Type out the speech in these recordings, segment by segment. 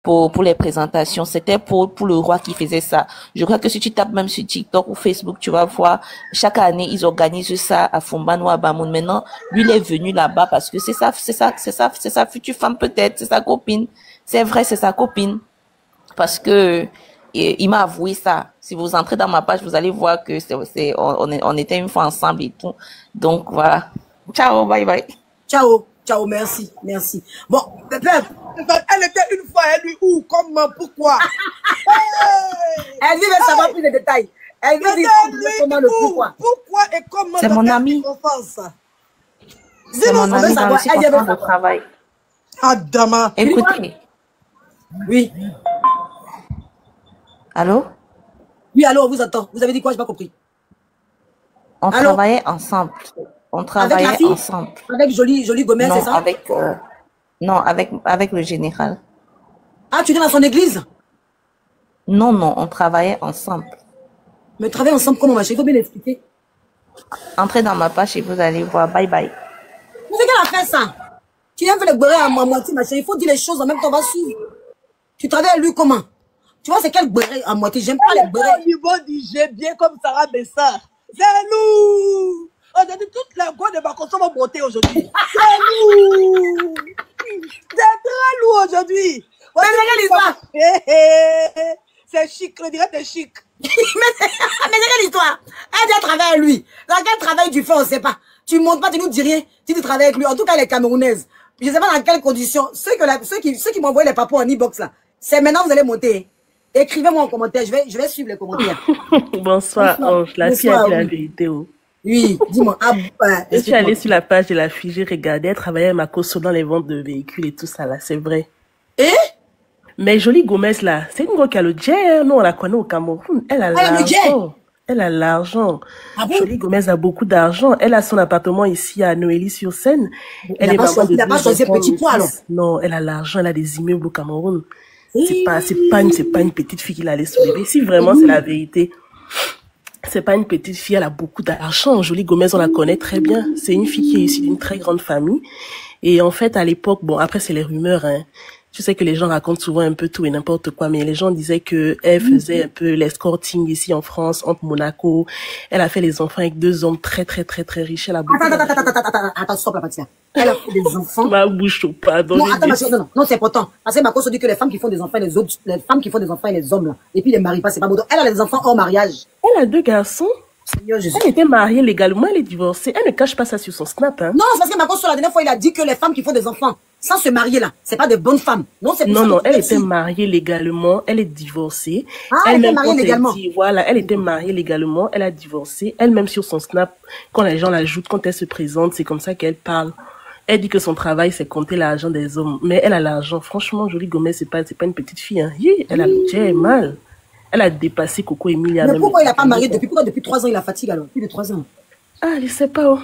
pour les présentations. C'était pour le roi qui faisait ça. Je crois que si tu tapes même sur TikTok ou Facebook, tu vas voir, chaque année, ils organisent ça à Fumban ou à Bamoun. Maintenant, lui, il est venu là-bas parce que c'est sa future femme peut-être, c'est sa copine. C'est vrai, c'est sa copine. Parce que, il m'a avoué ça. Si vous entrez dans ma page, vous allez voir que on était une fois ensemble et tout. Donc, voilà. Ciao, bye bye. Ciao, ciao, merci, merci. Bon, Pep, elle était une fois, elle lui où, comment, pourquoi? Elle veut savoir plus de détails. Elle veut dire comment le pourquoi. Pourquoi et comment. C'est mon ami. C'est mon ami dans le circonstance de travail. Adama. Écoutez. Oui. Allô? Oui, allô, on vous attend. Vous avez dit quoi? J'ai pas compris. On travaillait ensemble. On travaillait avec la fille? ensemble. Avec Jolie Gomez, c'est ça? Non, avec le général. Ah, tu es dans son église? Non, non, on travaillait ensemble. Mais travailler ensemble comment, ma chérie? Il faut bien l'expliquer. Entrez dans ma page et vous allez voir. Bye bye. Mais c'est qu'elle a fait ça? Tu viens faire le beurrer à moitié, ma chérie. Il faut dire les choses en même temps, on va suivre. Tu travailles avec lui comment? Tu vois, c'est quel beurrer à moitié? J'aime pas les beurrer. Au niveau du j'ai bien comme Sarah Bessar. C'est lourd. Aujourd'hui, toute la gueule de ma consomme vont monter aujourd'hui. C'est lourd. C'est très lourd aujourd'hui. Mais c'est quelle histoire? C'est chic, le direct est chic. Mais c'est quelle histoire? Elle doit travailler avec lui. Dans quel travail tu fais, on ne sait pas. Tu ne montes pas, tu nous dis rien. Tu travailles avec lui. En tout cas, elle est camerounaise. Je ne sais pas dans quelles conditions. Ceux qui m'ont envoyé les papous en e-box là, c'est maintenant vous allez monter. Écrivez-moi en commentaire, je vais suivre les commentaires. Bonsoir, Ange. La fille a dit la vérité. Oui, dis-moi. Je suis allée sur la page de la fille, j'ai regardé, elle travaillait à Makosso dans les ventes de véhicules et tout ça là, c'est vrai. Mais Jolie Gomez là, c'est une go qui a le jet, nous on la connaît au Cameroun. Elle a l'argent. Elle a l'argent. Ah bon? Jolie Gomez a beaucoup d'argent. Elle a son appartement ici à Noélie-sur-Seine. Elle est maman de 2 enfants. Non, elle a l'argent, elle a des immeubles au Cameroun. C'est pas une petite fille qui l'a laissé soulever. Si vraiment c'est la vérité, c'est pas une petite fille, elle a beaucoup d'argent. Jolie Gomez, on la connaît très bien. C'est une fille qui est issue d'une très grande famille. Et en fait, à l'époque, bon, après c'est les rumeurs, hein. Tu sais que les gens racontent souvent un peu tout et n'importe quoi, mais les gens disaient que elle faisait un peu l'escorting ici en France, entre Monaco. Elle a fait les enfants avec 2 hommes très riches. Elle a beaucoup Attends, stop la Patricia. Elle a fait des enfants. Ma bouche au pardon. Non, attends, non, c'est important. Parce que Marco se dit que les femmes qui font des enfants, les femmes qui font des enfants et les hommes, là, et puis les marient pas, c'est pas beau. Elle a des enfants hors mariage. Elle a 2 garçons. Seigneur Jésus. Elle était mariée légalement, elle est divorcée. Elle ne cache pas ça sur son snap, hein. Non, c'est parce que Marco, la dernière fois, il a dit que les femmes qui font des enfants, sans se marier là, c'est pas de bonnes femmes. Non, c'est non, elle était mariée légalement, elle est divorcée. Elle était mariée légalement. Voilà, elle était mariée légalement, elle a divorcé. Elle-même sur son snap, quand les gens l'ajoutent, quand elle se présente, c'est comme ça qu'elle parle. Elle dit que son travail, c'est compter l'argent des hommes. Mais elle a l'argent. Franchement, Jolie Gomez, c'est pas une petite fille, hein. Elle a le mal. Elle a dépassé Coco Emilia. Mais pourquoi il n'a pas marié pourquoi depuis 3 ans il la fatigue alors? Plus de 3 ans. Ah, je sais pas. Oh.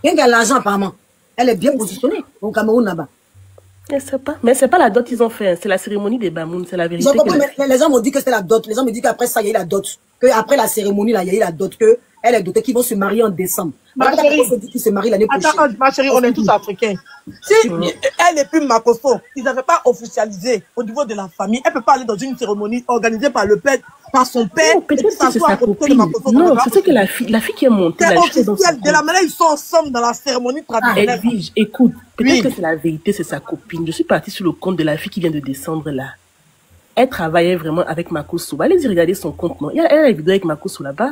Rien qu'à l'argent apparemment. Elle est bien positionnée au Cameroun là-bas. Je sais pas. Mais c'est pas la dot qu'ils ont fait. C'est la cérémonie des Bamoun. C'est la vérité. Les gens m'ont dit que c'était la dot. Les gens me disent qu'après ça, il y a eu la dot. Qu'après la cérémonie, là, il y a eu la dot. Qu'elle est dotée, qu'ils vont se marier en décembre. Ma chérie, qu'ils se marient l'année prochaine. Attends, ma chérie, on est tous africains. Si elle est plus Makosso, ils n'avaient pas officialisé au niveau de la famille, elle peut pas aller dans une cérémonie organisée par le père, par son père. Peut-être que c'est sa copine. Non, c'est que la fille qui est montée. C'est officiel. De la manière ils sont ensemble dans la cérémonie traditionnelle. Edwige, écoute, peut-être que c'est la vérité, c'est sa copine. Je suis partie sur le compte de la fille qui vient de descendre là. Elle travaillait vraiment avec Makosso. Allez-y regarder son compte, non. Elle a la vidéo avec Makosso là-bas.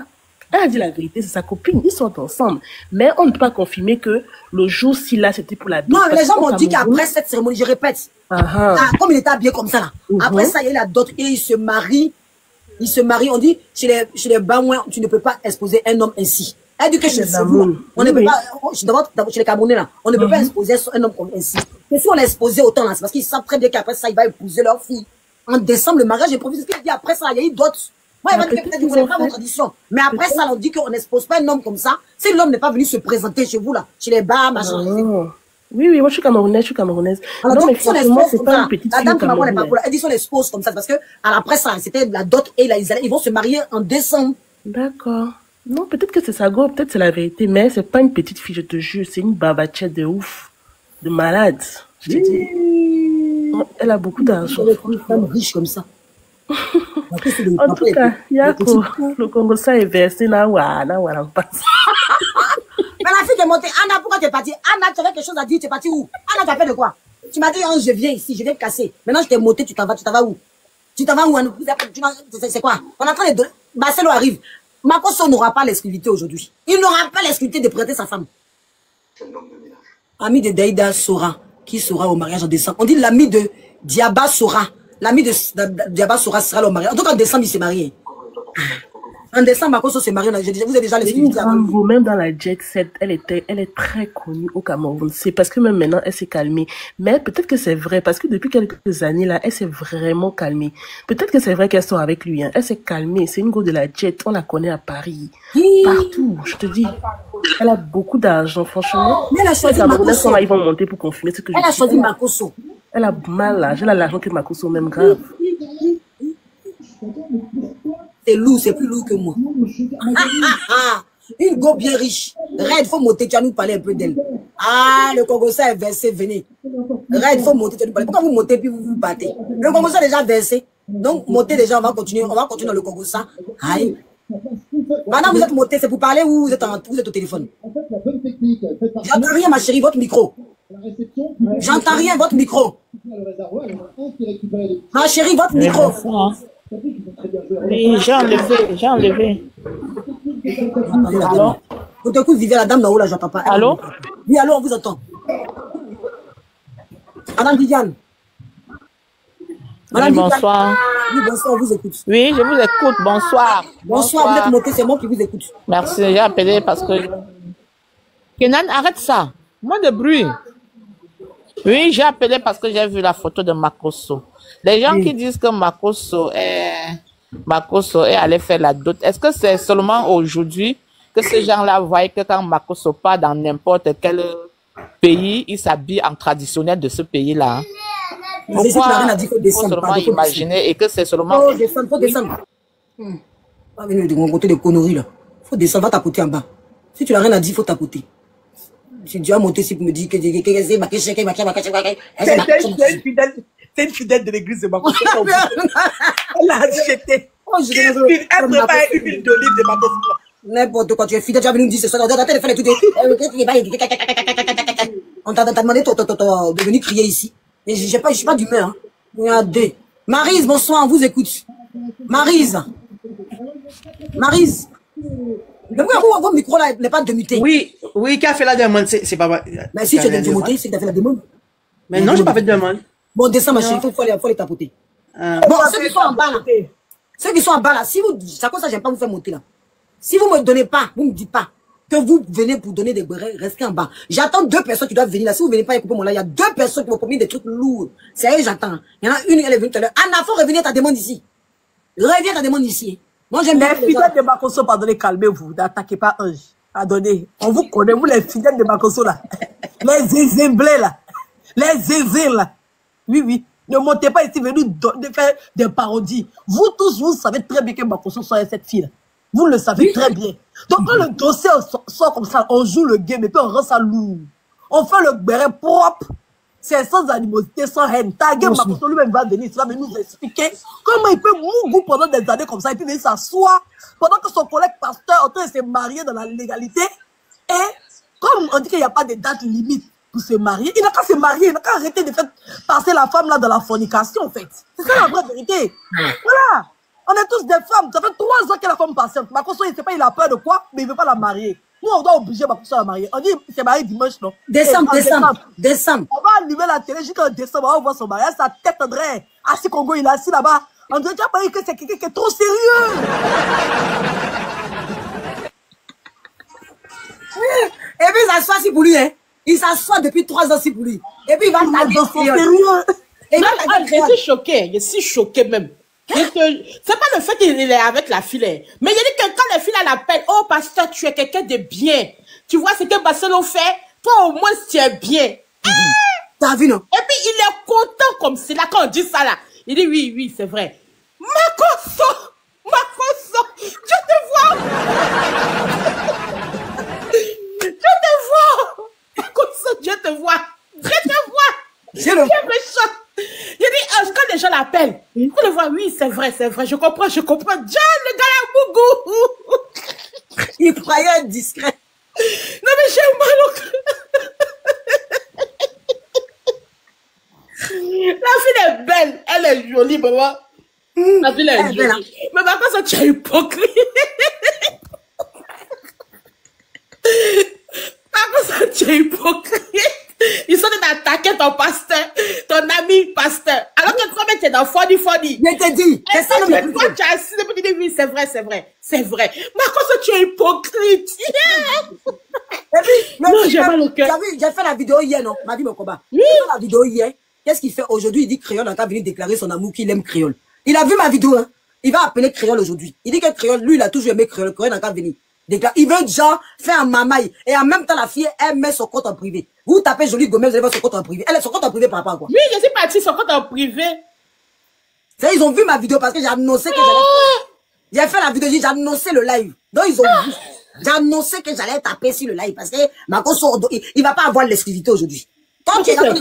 Elle a dit la vérité, c'est sa copine, ils sont ensemble. Mais on ne peut pas confirmer que le jour-ci là, c'était pour la dot. Non, mais les gens m'ont dit qu'après cette cérémonie, je répète, comme il était habillé comme ça là, après ça, il y a eu la dot et il se marie. Il se marie, on dit, chez les Bamouins, tu ne peux pas exposer un homme ainsi. Elle dit que chez nous, on ne peut pas, chez les Camerounais là, on ne peut pas exposer un homme comme ainsi. Mais si on l'a exposé autant là, c'est parce qu'ils savent très bien qu'après ça, il va épouser leur fille. En décembre, le mariage est prévu. Ce qu'il dit après ça, il y a eu d'autres. Moi, il va dire peut-être que vous n'avez pas vos traditions. Mais après ça, on dit qu'on n'expose pas un homme comme ça. Si l'homme n'est pas venu se présenter chez vous, là, chez les bars, machin. Oui, moi je suis camerounaise. Alors, non, donc, mais franchement, c'est pas une petite fille camerounaise. Elle dit qu'on expose comme ça, parce que, après ça, c'était la dot et là, ils vont se marier en décembre. D'accord. Non, peut-être que c'est sa go, peut-être c'est la vérité, mais c'est pas une petite fille, je te jure, c'est une babachette de ouf, de malade. Je te dis. Elle a beaucoup d'argent. Une femme riche comme ça. En tout cas, Yako, le Congo, ça est versé là, voilà, passe. Mais la fille qui est montée, Anna, pourquoi tu es partie? Anna, tu avais quelque chose à dire, tu es partie où? Anna, tu as fait de quoi? Tu m'as dit, oh, je viens ici, je viens me casser. Maintenant, je t'ai monté, tu t'en vas où? Tu t'en vas où? C'est quoi? On est en train de... Marcelo arrive. Makosso n'aura pas l'exclusivité aujourd'hui. Il n'aura pas l'exclusivité de prêter sa femme. Ami de Daïda Sora, qui sera au mariage en décembre. On dit l'ami de Diaba Sora. L'ami de Diaba Sora sera au mariage. En tout cas, en décembre, il s'est marié. En décembre, Makosso s'est marié. Vous avez déjà l'exclusivité. Même dans la jet set, elle est très connue au Cameroun. C'est parce que même maintenant, elle s'est calmée. Mais peut-être que c'est vrai, parce que depuis quelques années, là, elle s'est vraiment calmée. Peut-être que c'est vrai qu'elle sort avec lui. Hein. Elle s'est calmée. C'est une go de la jet. On la connaît à Paris. Partout, je te dis. Elle a beaucoup d'argent, franchement. Mais elle a choisi Makosso. Ils vont monter pour confirmer ce que je dis. Elle a choisi Makosso. Elle a mal là. Elle a l'argent que Makosso, même grave. C'est lourd, c'est plus lourd que moi. Une go bien riche. Red, faut monter, tu vas nous parler un peu d'elle. Ah, le Congo ça est versé, venez. Red, faut monter, tu vas nous parler. Pourquoi vous montez puis vous vous battez? Le Congo ça est déjà versé. Donc, montez déjà, on va continuer dans le Congo ça. Aïe. Maintenant, vous êtes monté, c'est pour parler ou vous êtes au téléphone? J'entends rien, ma chérie, votre micro. J'entends rien, votre micro. Ma chérie, votre micro. Oui, j'ai enlevé. Allô? Vous t'écoutez, Viviane, la dame là-haut, là, j'entends pas. Allô? Oui, allô, on vous entend. Madame Viviane. Madame bonsoir. Oui, bonsoir, on vous écoute. Oui, je vous écoute, bonsoir. Bonsoir, vous êtes monté, c'est moi qui vous écoute. Merci, j'ai appelé parce que... Kenan, arrête ça. Moins de bruit. Oui, j'ai appelé parce que j'ai vu la photo de Makosso. Les gens qui disent que Makosso est allé faire la dot, est-ce que c'est seulement aujourd'hui que ces gens-là voient que quand Makosso part dans n'importe quel pays, il s'habille en traditionnel de ce pays-là? Pourquoi il faut seulement imaginer et que c'est seulement... Faut descendre. Pas venir de mon côté de conneries là. Faut descendre, va tapoter en bas. Si tu n'as rien à dire, il faut tapoter. Si tu as monté ici pour me dire que c'est une fidèle de l'église de Makosso. Elle a acheté. Elle prépare une huile d'olive de Makosso. N'importe quoi, tu es fidèle, tu as venu nous dire ce soir. On t'a demandé de venir crier ici. Et je suis pas d'humeur. Hein. Regardez. Maryse, bonsoir, on vous écoute. Maryse. Pourquoi votre micro là n'est pas démuté? Oui, qui a fait la demande, c'est pas vrai. Mais si tu as démonté, c'est que tu as fait la demande. Mais non, j'ai pas fait de demande. Bon, descends ma chérie, il faut les tapoter. Bon, ceux qui sont en bas là, si vous, c'est à cause ça, j'aime pas vous faire monter là. Si vous me donnez pas, vous me dites pas que vous venez pour donner des bérets, restez en bas. J'attends 2 personnes qui doivent venir là. Si vous venez pas écouter mon là, il y a 2 personnes qui vont promettre des trucs lourds. C'est elle, j'attends. Il y en a une, elle est venue tout à l'heure. Anna, faut revenir à ta demande ici. Reviens à ta demande ici. Moi, j'aime bien. Les fidèles de Makosso, pardonnez, calmez-vous. N'attaquez pas Ange. Pardonnez. On vous connaît, vous les fidèles de Makosso là. Les zézéblés là. Les zézés là. Oui. Ne montez pas ici, venez nous faire des parodies. Vous tous, vous savez très bien que Makosso soit cette fille là. Vous le savez très bien. Donc quand le dossier sort comme ça, on joue le game et puis on rend ça lourd. On fait le béret propre. C'est sans animosité, sans haine. Taguer Makosso lui-même va venir, il va venir nous expliquer comment il peut mourir pendant des années comme ça et puis venir s'asseoir pendant que son collègue pasteur en train de se marier dans la légalité. Et comme on dit qu'il n'y a pas de date limite pour se marier, il n'a qu'à se marier, il n'a qu'à arrêter de faire passer la femme là dans la fornication en fait. C'est ça la vraie vérité. Voilà. On est tous des femmes. Ça fait 3 ans que la femme passe. Makosso, il ne sait pas, il a peur de quoi, mais il ne veut pas la marier. Nous, on doit obliger Makosso à la marier. On dit, il s'est marié dimanche, non? Décembre. On va allumer la télé jusqu'en décembre, on va voir son mariage, sa tête André. Assis Congo, il est assis là-bas. On dirait déjà que c'est quelqu'un qui est trop sérieux. Et puis, il s'assoit si pour lui, hein. Il s'assoit depuis 3 ans si pour lui. Et puis, il va taguer sérieux. Je suis choquée même. C'est pas le fait qu'il est avec la fille, mais il dit que quand la fille l'appelle, oh pasteur, tu es quelqu'un de bien. Tu vois ce que Barcelone fait, toi au moins tu es bien. T'as vu non? Et puis il est content comme c'est là quand on dit ça là. Il dit oui, c'est vrai. Makosso, je te vois. Makosso, je te vois. Tu es méchant. l'appelle. On le voit, oui, c'est vrai, je comprends. John, le gars là, Bougou. Il croyait discret. Non, mais j'ai mal au cœur. La fille est belle, elle est jolie, maman. La fille est jolie. Belle. Mais par contre, ça, tu es hypocrite. Par contre, ça, tu es hypocrite. Ils sont d'attaquer ton pasteur, ton ami pasteur. Alors que toi-même, tu es dans Fodi. Je te dis, c'est ça le plus. Toi, tu as assis et tu dis, oui, c'est vrai. Mais par contre, tu es hypocrite. Non, j'ai mal au cœur. J'ai fait la vidéo hier, non? Ma vie, mon combat. Oui. J'ai fait la vidéo hier. Qu'est-ce qu'il fait aujourd'hui? Il dit Créole n'a qu'à venir déclarer son amour qu'il aime Créole. Il a vu ma vidéo, hein? Il va appeler Créole aujourd'hui. Il dit que Créole, lui, il a toujours aimé Créole. Créole n'a qu'à venir déclarer. Il veut genre faire un mamaille. Et en même temps, la fille, elle met son compte en privé. Vous tapez Jolie Gomez, vous allez voir son compte en privé. Elle a son compte en privé par rapport à quoi? Oui, je suis partie, son compte en privé. Ça, ils ont vu ma vidéo parce que j'ai annoncé que j'allais. J'ai fait la vidéo, j'ai annoncé le live. Donc, ils ont vu. J'ai annoncé que j'allais taper sur le live parce que Marco il va pas avoir l'exclusivité aujourd'hui. Quand tu es en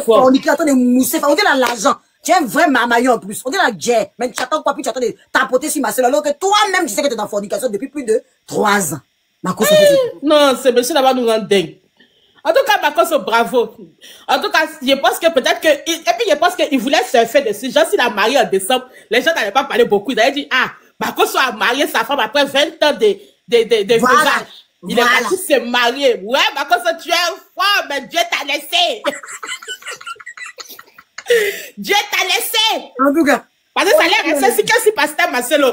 train de mousser, on dit l'argent. Tu es un vrai mamaillon en plus. On dit la guerre. Mais tu attends quoi? Puis tu attends de tapoter sur ma selle. Alors que toi-même, tu sais que tu es dans fornication depuis plus de 3 ans. Marco, non, ce monsieur là-bas nous rend dingue. En tout cas, Marco, bravo. En tout cas, je pense que peut-être que, et puis je pense qu'il voulait se faire dessus. Genre, s'il a marié en décembre, les gens n'allaient pas parler beaucoup. Ils avaient dit, ah, Marco a marié sa femme après 20 ans de voilà. Il est parti se marier. Ouais, Marco, tu es fort, mais Dieu t'a laissé. Dieu t'a laissé. En tout cas. Parce que ça l'air resté si que si pasteur Marcelo.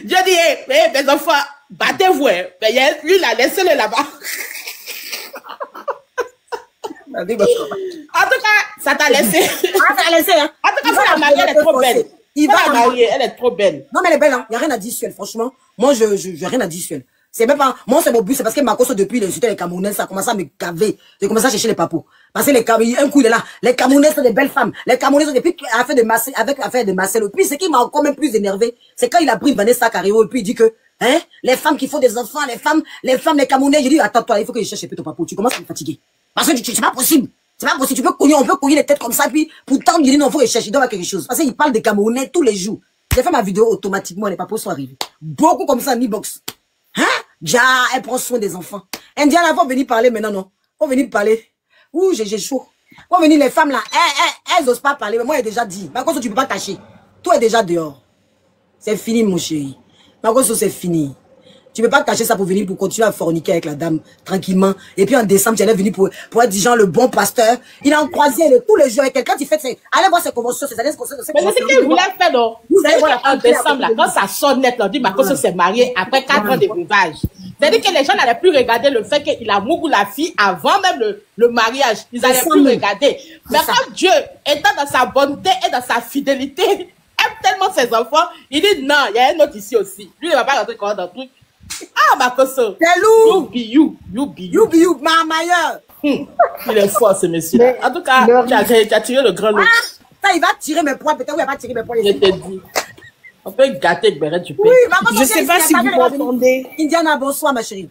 Dieu dit, mes enfants, battez-vous. Mais lui, il a laissé le là-bas. En tout cas, ça t'a laissé. Ah, ça t'a laissé, hein. En tout cas, la mariée, elle est trop belle. Il va la marier, elle est trop belle. Non, mais elle est belle, hein. Il n'y a rien à dire sur elle, franchement. Moi, je rien à dire sur elle. C'est même pas, moi, c'est mon but, c'est parce que Marcos, depuis l'insulté les Camerounais, ça a commencé à me gaver. J'ai commencé à chercher les papous. Parce que un coup, il est là. Les Camerounais sont des belles femmes. Les Camerounais sont depuis affaire de Marcelo. Puis, ce qui m'a encore même plus énervé, c'est quand il a pris Vanessa Carrero, et puis il dit que, hein, les femmes qui font des enfants, les Camerounais, j'ai dit, attends, toi, il faut que je cherche un peu ton papou. Tu commences à me fatiguer. Parce que c'est pas possible. C'est pas possible. On peut cogner les têtes comme ça, puis, pourtant, il dit, non, faut que je cherche, il doit avoir quelque chose. Parce qu'il parle des Camerounais tous les jours. J'ai fait ma vidéo automatiquement, les papous sont arrivés. Beaucoup comme ça, en e-box. Hein? Ja, elle prend soin des enfants. Indiana, faut venir parler maintenant, non? Faut venir parler. Ouh, j'ai chaud. Faut venir les femmes là, elles osent pas parler. Mais moi, j'ai déjà dit. Par contre, tu peux pas cacher. Toi, est déjà dehors. C'est fini, mon chéri. Par contre, c'est fini. Tu peux pas cacher ça pour venir pour continuer à forniquer avec la dame tranquillement. Et puis en décembre, tu allais venir pour être genre le bon pasteur. Il a en croisière tous les jours avec quelqu'un. Tu fais allez voir ses conventions, ses années de conventions. Mais c'est ce qu'il voulait faire, non? Vous allez voir en décembre, là, quand ça sonne net, on dit Marco s'est marié après 4 ans de rivage. C'est-à-dire que les gens n'allaient plus regarder le fait qu'il a mouru la fille avant même le mariage. Ils n'allaient plus regarder. Mais quand Dieu, étant dans sa bonté et dans sa fidélité, aime tellement ses enfants, il dit non, il y a un autre ici aussi. Lui, il ne va pas rentrer dans le truc. Ah, Makoso. C'est lourd. You be you. Ma mailleure. Il est fort, ce monsieur. En tout cas, tu as tiré le grand lot. Ça, il va tirer mes points. Peut-être qu'il va pas tirer mes points. Je te dis. On peut gâter avec Beret, tu peux. Oui, je sais pas si vous m'entendez. Indiana, bonsoir, ma chérie.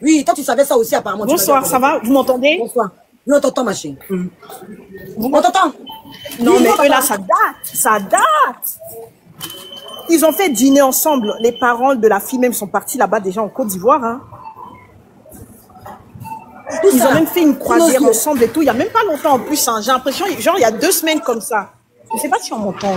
Oui, toi, tu savais ça aussi, apparemment. Bonsoir, ça va? Vous m'entendez? Bonsoir. Oui, on t'entend, ma chérie. On t'entend? Non, mais eux, là, ça date. Ils ont fait dîner ensemble. Les parents de la fille même sont partis là-bas déjà en Côte d'Ivoire. Hein. Ils ont même fait une croisière ensemble et tout. Il n'y a même pas longtemps en plus. Hein. J'ai l'impression, genre, il y a 2 semaines comme ça. Je ne sais pas si on m'entend.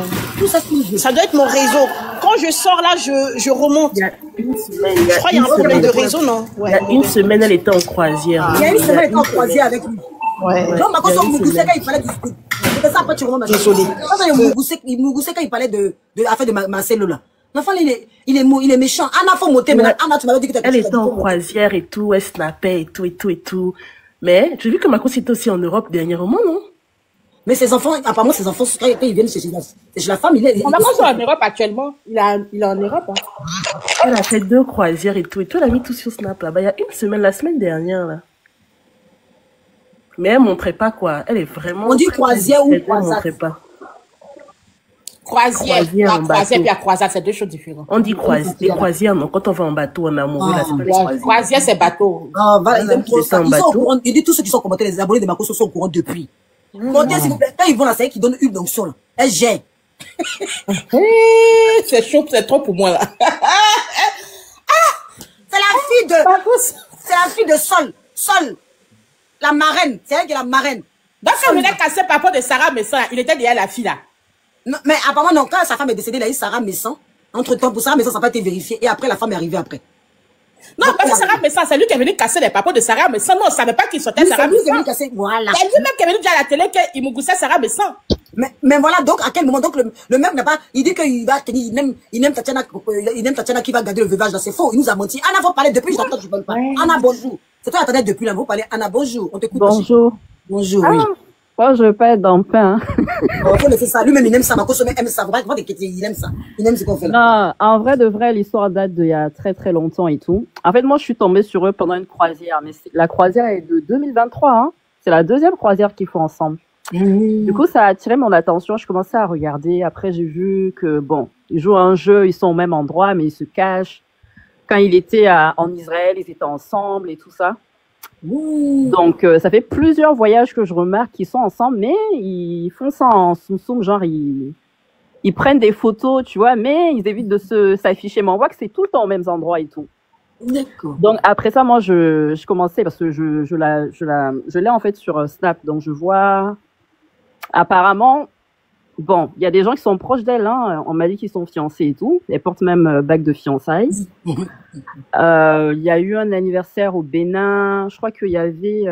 Ça doit être mon réseau. Quand je sors là, je remonte. Je crois qu'il y a un problème de réseau, non? Ouais. Il y a une semaine, elle était en croisière. Il y a une semaine, elle était en croisière avec lui. Ouais. Non, mais quand il fallait discuter. C'est ça, après, tu remontes. Désolé. Il moussait quand il parlait de l'affaire de Marcelo, là. L'enfant, il est méchant. Anna, faut monter. Maintenant, Anna, tu m'avais dit que elle était en croisière et tout, elle snappait et tout. Mais, j'ai vu que Marco était aussi en Europe dernièrement, non? Mais ses enfants, apparemment, quand ils viennent chez la femme, il est... On a pas en Europe actuellement. Il est en Europe, hein. Elle a fait 2 croisières et tout. Elle a mis tout sur Snap, là-bas. Il y a une semaine, la semaine dernière, là. Mais elle montrait pas, quoi. Elle est vraiment... On dit croisière ou croisière? Elle montrait pas. Croisière, en croisière puis la croisade, c'est deux choses différentes. On dit croisière. Les croisières, non. Quand on va en bateau, on est amoureux, là, c'est pas les croisières. Croisière, c'est bateau. Ils aiment trop ça. Ils sont au courant. Il dit tous ceux qui sont commentés, les abonnés de Makosso sont au courant depuis. Montez, s'il vous plaît. Quand ils vont là, c'est qu'ils donnent une onction, là. Elle gère. C'est chaud, c'est trop pour moi, là. C'est la fille de Sol. Sol. La marraine. C'est elle qui est la marraine. Donc, quand on venait casser papa de Sarah Messan, il était derrière la fille, là. Non, mais apparemment, non, quand sa femme est décédée, il a eu Sarah Messan. Entre temps, pour Sarah Messan, ça n'a pas été vérifié. Et après, la femme est arrivée après. Non, donc, parce que Sarah Messan, c'est lui qui est venu casser les papas de Sarah Messan. Non, on ne savait pas qu'il sortait Sarah Messan. C'est lui qui est venu casser, voilà. C'est lui-même qui est venu dire à la télé qu'il moussait Sarah Messan. Mais voilà, donc, à quel moment, donc, le mec n'a pas, il dit qu'il va tenir, il aime Tatiana qui va garder le veuvage là, c'est faux, il nous a menti. Anna, vous parler depuis, je t'entends, je ne parle pas. Anna, bonjour. C'est toi, attendez depuis là, vous parlez. Anna, bonjour. On t'écoute. Bonjour. Bonjour, oui. Moi, je veux pas être dans le pain. On peut laisser ça. Lui-même, il aime ça. Makosso aime ça. Il aime ça. Il aime ce qu'on fait là. Non, en vrai, de vrai, l'histoire date d'il y a très, très longtemps et tout. En fait, moi, je suis tombée sur eux pendant une croisière. Mais la croisière est de 2023, hein. C'est la deuxième croisière qu'ils font ensemble. Du coup, ça a attiré mon attention. Je commençais à regarder. Après, j'ai vu que, bon, ils jouent à un jeu. Ils sont au même endroit, mais ils se cachent. Quand il était en Israël, ils étaient ensemble et tout ça. Donc, ça fait plusieurs voyages que je remarque qu'ils sont ensemble, mais ils font ça en soum-soum, genre ils prennent des photos, tu vois, mais ils évitent de s'afficher. Mais on voit que c'est tout le temps aux mêmes endroits et tout. D'accord. Donc, après ça, moi, je commençais, parce que je l'ai en fait sur Snap, donc je vois, apparemment, bon, il y a des gens qui sont proches d'elle, hein. On m'a dit qu'ils sont fiancés et tout. Elles portent même bague de fiançailles. Il y a eu un anniversaire au Bénin. Je crois qu'il y avait,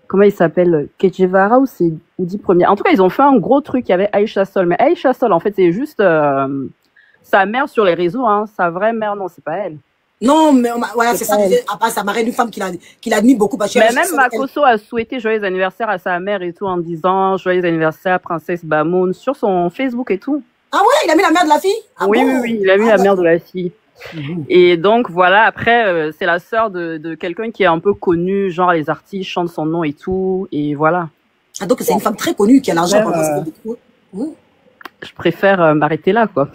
comment il s'appelle? Kejevara ou c'est Oudi Premier. En tout cas, ils ont fait un gros truc. Il y avait Aïcha Sol. Mais Aïcha Sol, en fait, c'est juste, sa mère sur les réseaux, hein. Sa vraie mère, non, c'est pas elle. Non, mais voilà, c'est ça. Après, sa marraine, une femme qui l'admire beaucoup. Parce que mais même Makosso a souhaité joyeux anniversaire à sa mère et tout en disant joyeux anniversaire princesse Bamoun sur son Facebook et tout. Ah ouais, il a mis la mère de la fille? Oui, il a mis la mère de la fille. Et donc voilà, après c'est la sœur de quelqu'un qui est un peu connu, genre les artistes chantent son nom et tout, et voilà. Ah donc c'est une femme très connue qui a l'argent pendant ça. Je préfère m'arrêter là, quoi.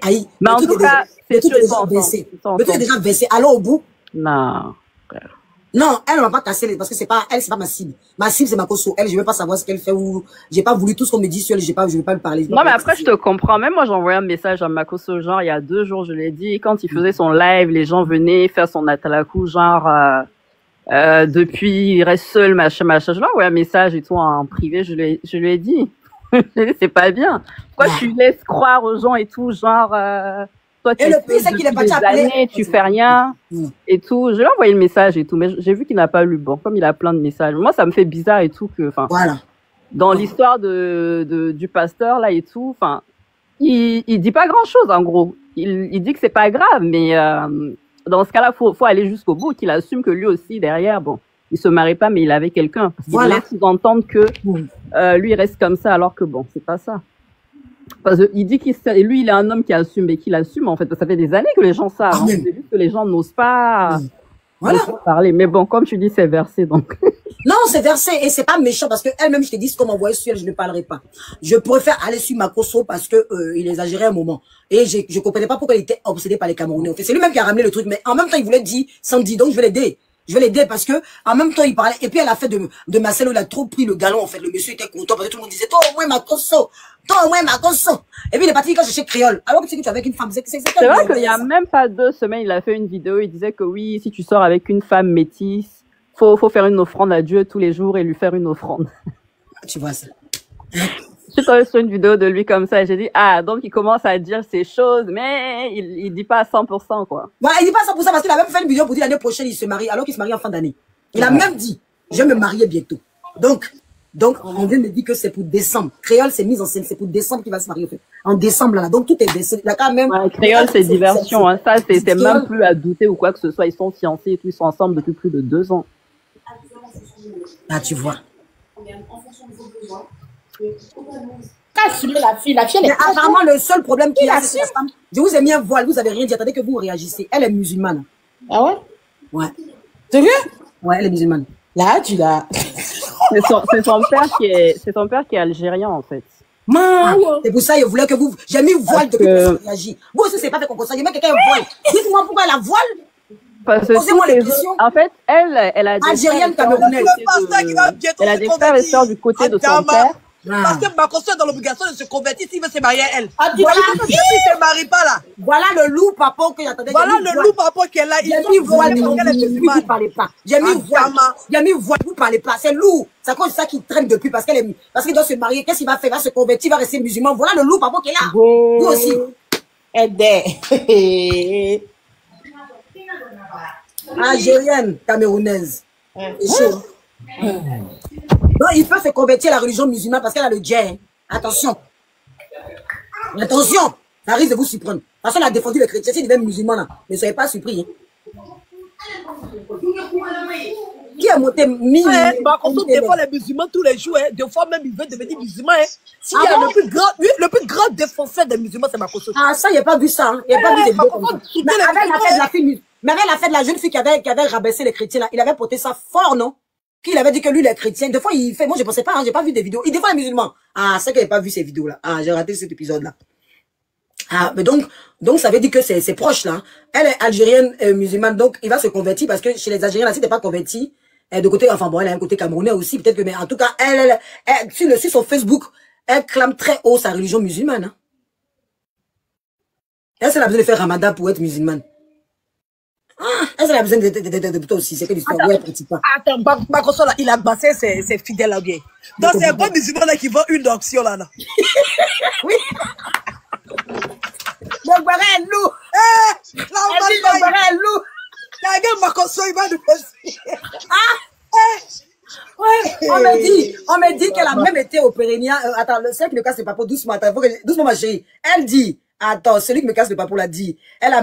Aïe. Mais en tout cas, c'est sûr, déjà baissé. Le truc est déjà baissé. Allons au bout. Non. Non, elle ne va pas casser parce que c'est pas ma cible. Ma cible, c'est Makosso. Elle, je veux pas savoir ce qu'elle fait ou, j'ai pas voulu tout ce qu'on me dit sur elle, je veux pas me parler. Non, mais après, je te comprends. Même moi, j'ai envoyé un message à Makosso, genre, il y a 2 jours, je l'ai dit, quand il faisait son live, les gens venaient faire son atalakou, genre, depuis, il reste seul, machin. Je lui ai envoyé un message et tout en privé, je lui ai dit. C'est pas bien. Pourquoi tu laisses croire aux gens et tout, genre, toi, tu tu fais rien et tout. Je lui ai envoyé le message et tout, mais j'ai vu qu'il n'a pas lu. Bon, comme il a plein de messages. Moi, ça me fait bizarre et tout que, enfin, voilà. Dans l'histoire du pasteur, là et tout, enfin, il dit pas grand chose, en gros. Il dit que c'est pas grave, mais, dans ce cas-là, faut aller jusqu'au bout, qu'il assume que lui aussi, derrière, bon, il se marie pas, mais il avait quelqu'un. Parce qu'il laisse sous-entendre que, lui, il reste comme ça, alors que bon, c'est pas ça. Parce qu'il dit lui, il est un homme qui assume, mais qu'il assume, en fait. Parce que ça fait des années que les gens savent. C'est juste que les gens n'osent pas, parler. Mais bon, comme tu dis, c'est versé, donc. Non, c'est versé, et c'est pas méchant, parce que elle-même, je te dis, ce qu'on m'envoie sur elle, je ne parlerai pas. Je préfère aller sur Makosso parce que, il exagérait un moment. Et je comprenais pas pourquoi il était obsédé par les Camerounais. En fait, c'est lui-même qui a ramené le truc, mais en même temps, il voulait dire, sans dire, donc je vais l'aider. Je vais l'aider parce que, en même temps, il parlait, et puis elle a fait de Marcelo, il a trop pris le galon, en fait. Le monsieur était content parce que tout le monde disait, toi, au moins, Makosso. Toi, au moins, Makosso. Et puis, il est parti quand chercher créole. Alors que tu sais que tu es avec une femme, c'est vrai qu'il y a même pas 2 semaines, il a fait une vidéo, il disait que oui, si tu sors avec une femme métisse, faut faire une offrande à Dieu tous les jours et lui faire une offrande. Tu vois ça. Je suis tombée sur une vidéo de lui comme ça et j'ai dit, donc il commence à dire ces choses, mais il dit pas à 100%, quoi. Voilà, il dit pas à 100% parce qu'il a même fait une vidéo pour dire l'année prochaine, il se marie, alors qu'il se marie en fin d'année. Il a même dit, je vais me marier bientôt. Donc, on vient de dire que c'est pour décembre. Créole, c'est mise en scène, c'est pour décembre qu'il va se marier, en fait. En décembre, là. Donc, tout est décédé. Là, quand même. Ouais, Créole, c'est diversion, hein. Ça, c'est même plus à douter ou quoi que ce soit. Ils sont fiancés et tout, ils sont ensemble depuis plus de 2 ans. Ah, tu vois. La fille, elle est. Apparemment, le seul problème qu'il y a, c'est la femme. Je vous ai mis un voile, vous avez rien dit. Attendez que vous réagissez. Elle est musulmane. Ah ouais? Ouais. Sérieux? Ouais, elle est musulmane. Là, tu l'as. C'est son père qui est algérien, en fait. C'est pour ça que je voulais que vous... J'ai mis voile depuis que vous réagissez. Vous aussi, c'est pas fait comme ça. J'ai mis quelqu'un voile. Dites-moi pourquoi elle a voile. Posez-moi les questions. En fait, elle a des Algérienne camerounaise. Elle a des frères et sœurs du côté de son père. Parce que Makosso est dans l'obligation de se convertir s'il veut se marier à elle. Voilà, il ne se marie pas là. Voilà le loup papa que j'attendais. Voilà le loup papa qui est là. J'ai mis voile. Vous ne parlez pas. J'ai mis voile. J'ai mis voile. Vous ne parlez pas. C'est loup. C'est à cause de ça qu'il traîne depuis parce qu'il doit se marier. Qu'est-ce qu'il va faire? Il va se convertir, il va rester musulman. Voilà le loup papa qui est là. Vous aussi. Aidez. Algérienne, camerounaise. C'est chaud. Non, il peut se convertir à la religion musulmane parce qu'elle a le djinn. Attention. Attention. Ça risque de vous surprendre. Parce qu'elle a défendu les chrétiens. S'ils deviennent musulmans, là, ne soyez pas surpris. Qui a monté Makosso défend les musulmans tous les jours. Des fois même, il veut devenir musulman. S'il y a le plus grand défenseur des musulmans, c'est Makosso. Ah, ça, il n'y a pas vu ça. Il n'y a pas vu des vidéos comme ça. Mais avec la fête de la jeune fille qui avait rabaissé les chrétiens, là, il avait porté ça fort, non? Qu'il avait dit que lui, les chrétiens, des fois, il fait, moi, je pensais pas, hein, j'ai pas vu des vidéos. Il défend les musulmans. Ah, c'est que j'ai pas vu ces vidéos-là. Ah, j'ai raté cet épisode-là. Ah, mais donc, ça veut dire que c'est proche, là. Elle est algérienne, musulmane, donc, il va se convertir parce que chez les Algériens, là, si t'es pas converti, de côté, enfin bon, elle a un côté camerounais aussi, peut-être que, mais en tout cas, elle sur son Facebook, elle clame très haut sa religion musulmane, hein. Elle a besoin de faire Ramadan pour être musulmane. Elle a besoin de toi aussi, c'est que l'histoire, ouais, pratique pas. Attends, Makosso là, il a bassé ses fidèles là, bien. Donc c'est un bon musulman là qui vend une option là. Oui. Le barré est lourd. Le barré est lourd. La gueule Makosso, il va nous faire. Ouais. On m'a dit qu'elle a même été au Pérénia. Attends, celui qui me casse le papo, doucement, attends, doucement ma chérie. Elle dit, attends, celui qui me casse le papo l'a dit. Elle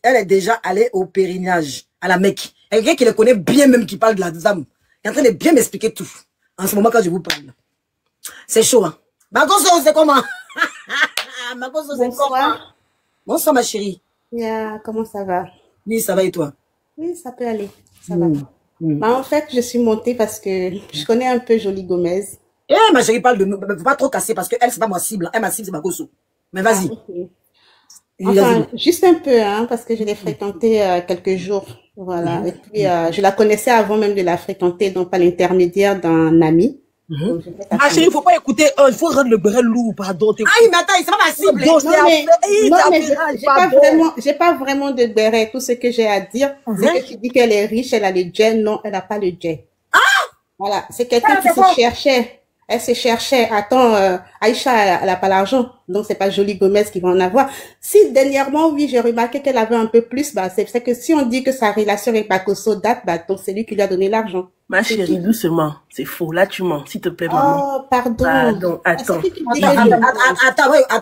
est déjà allée au pèlerinage à la Mecque. Il y a quelqu'un qui le connaît bien même qui parle de la dame. Il est en train de bien m'expliquer tout. En ce moment quand je vous parle. C'est chaud, hein. Makosso, c'est comment? Makosso, c'est comment? Bonsoir, ma chérie. Yeah, comment ça va? Oui, ça va et toi? Oui, ça peut aller. Ça va. Bah, en fait, je suis montée parce que je connais un peu Jolie Gomez. Eh, ma chérie parle de nous. Faut pas trop casser parce que elle, c'est pas ma cible. Elle, ma cible, c'est Makosso. Mais vas-y. Okay. Enfin, juste un peu, hein, parce que je l'ai fréquentée quelques jours. Voilà. Et puis, je la connaissais avant même de la fréquenter, donc par l'intermédiaire d'un ami. Ah, chérie, il faut pas écouter, il faut rendre le brin lourd, pardon. Ah, mais attends, c'est pas ma cible. Non, mais j'ai pas vraiment de béret. Tout ce que j'ai à dire, c'est que tu dis qu'elle est riche, elle a le djinn. Non, elle n'a pas le djinn. Ah! Voilà. C'est quelqu'un qui se cherchait. Elle se cherchait. Attends, Aïcha, elle a pas l'argent. Donc, c'est pas Jolie Gomez qui va en avoir. Si, dernièrement, oui, j'ai remarqué qu'elle avait un peu plus, bah, c'est que si on dit que sa relation avec Makosso date, bah, donc c'est lui qui lui a donné l'argent. Ma chérie, doucement. C'est faux. Là, tu mens. S'il te plaît, maman. Oh, pardon. Pardon. Attends,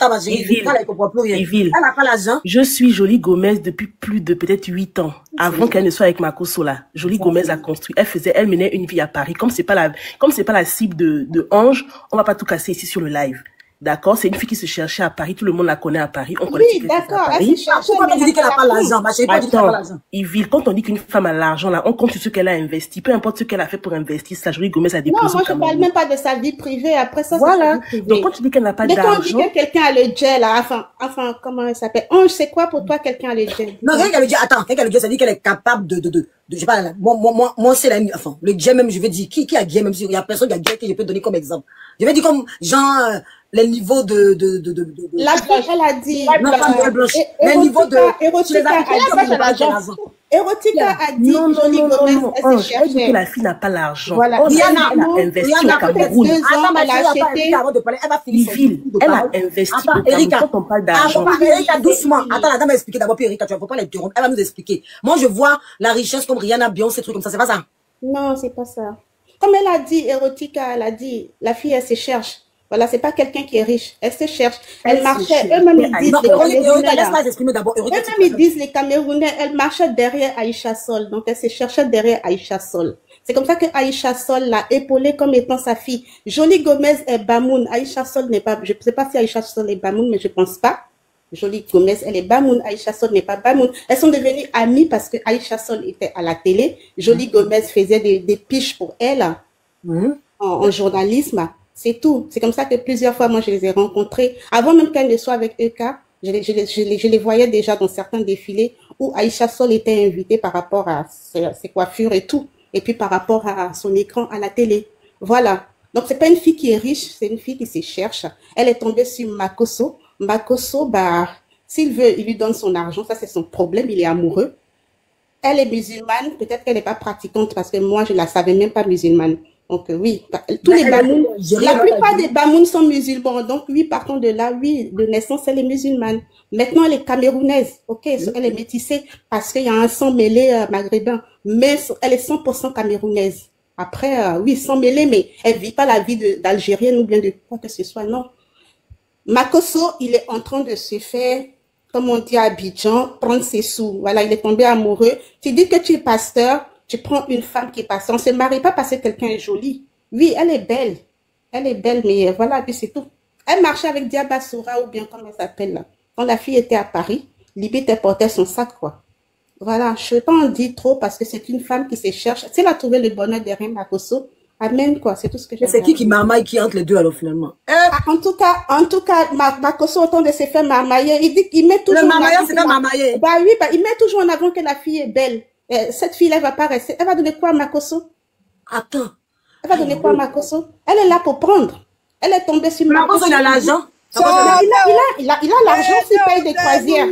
ma chérie. Elle comprend plus rien. Elle n'a pas l'argent. Je suis Jolie Gomez depuis plus de peut-être 8 ans. Avant qu'elle ne soit avec Makosso là. Jolie Gomez a construit. Elle menait une vie à Paris. Comme c'est pas la cible de Ange, on va pas tout casser ici sur le live. D'accord, c'est une fille qui se cherchait à Paris, tout le monde la connaît à Paris. On connaît oui, d'accord, elle se cherche. Pourquoi tu dis qu'elle n'a pas l'argent? Yville, quand on dit qu'une femme a l'argent, là, on compte sur ce qu'elle a investi. Peu importe ce qu'elle a fait pour investir, ça, Jolie Gomez a déposé. Non, moi, je parle même pas de sa vie privée. Après ça, voilà. Donc, quand tu dis qu'elle n'a pas d'argent. Mais quand on dit que quelqu'un a le djinn, là, enfin, comment elle s'appelle? Ange, c'est quoi pour toi quelqu'un a le djinn? Non, quelqu'un a le djinn, attends, quelqu'un a le djinn, ça dit qu'elle est capable je sais pas, moi, c'est enfin, le djinn même, je vais dire, qui a djinn même si il y a personne qui a djinn que je peux donner comme exemple. Je vais dire comme, genre, les niveaux de la blanche, elle a dit. Les niveaux de. Erotica a dit. Non, elle dit que la fille n'a pas l'argent. Voilà. Rihanna a investi au Cameroun. Elle a investi au Cameroun. Quand on parle d'argent. Erika, doucement. Attends, la dame va expliquer d'abord, puis Erika, tu ne vas pas l'interrompre. Elle va nous expliquer. Moi, je vois la richesse comme Rihanna, Beyoncé, trucs comme ça. C'est pas ça? Non, c'est pas ça. Comme elle a dit, Erotica, elle a dit, la fille, elle se cherche. Voilà, c'est pas quelqu'un qui est riche. Elle se cherche. Elle marchait. Eux-mêmes, ils disent les Camerounais. Ils disent les Camerounais. Elle marchait derrière Aïcha Sol. Donc, elle se cherchait derrière Aïcha Sol. C'est comme ça que Aïcha Sol l'a épaulée comme étant sa fille. Jolie Gomez est Bamoun. Aïcha Sol n'est pas, je sais pas si Aïcha Sol est Bamoun, mais je pense pas. Jolie Gomez, elle est Bamoun. Aïcha Sol n'est pas Bamoun. Elles sont devenues amies parce que Aïcha Sol était à la télé. Jolie Gomez faisait des piches pour elle. En journalisme. C'est tout. C'est comme ça que plusieurs fois, moi, je les ai rencontrés. Avant même qu'elles ne soient avec EK, je les voyais déjà dans certains défilés où Aïcha Sol était invitée par rapport à ses coiffures et tout. Et puis par rapport à son écran à la télé. Voilà. Donc, c'est pas une fille qui est riche, c'est une fille qui se cherche. Elle est tombée sur Makosso. Makosso, bah, s'il veut, il lui donne son argent. Ça, c'est son problème. Il est amoureux. Elle est musulmane. Peut-être qu'elle n'est pas pratiquante parce que moi, je la savais même pas musulmane. Donc, oui, tous les Bamoun, la plupart des Bamoun sont musulmans. Donc, oui, partons de là, oui, de naissance, elle est musulmane. Maintenant, elle est camerounaise. OK, elle est métissée parce qu'il y a un sang mêlé maghrébin. Mais elle est 100% camerounaise. Après, oui, sans mêler, mais elle vit pas la vie d'Algérienne ou bien de quoi que ce soit, non. Makosso, il est en train de se faire, comme on dit à Abidjan, prendre ses sous. Voilà, il est tombé amoureux. Tu dis que tu es pasteur, tu prends une femme qui est pasteur. On se marie pas parce que quelqu'un est joli. Oui, elle est belle. Elle est belle, mais voilà, puis c'est tout. Elle marchait avec Diaba Soura ou bien comment elle s'appelle là. Quand la fille était à Paris, Libye te portait son sac, quoi. Voilà, je ne vais pas en dire trop parce que c'est une femme qui se cherche. Si elle a trouvé le bonheur derrière Makosso, amen, quoi. C'est tout ce que j'ai. C'est qui marmaille qui entre les deux alors finalement? En tout cas, Makosso, autant de se faire marmailler, il met toujours. Le marmailleur, c'est pas marmailler. Bah oui, il met toujours en avant que la fille est belle. Cette fille-là, elle va pas rester. Elle va donner quoi à Makosso? Attends. Elle va donner quoi à Makosso? Elle est là pour prendre. Elle est tombée sur Makosso. Il a l'argent. Il a l'argent s'il paye des croisières.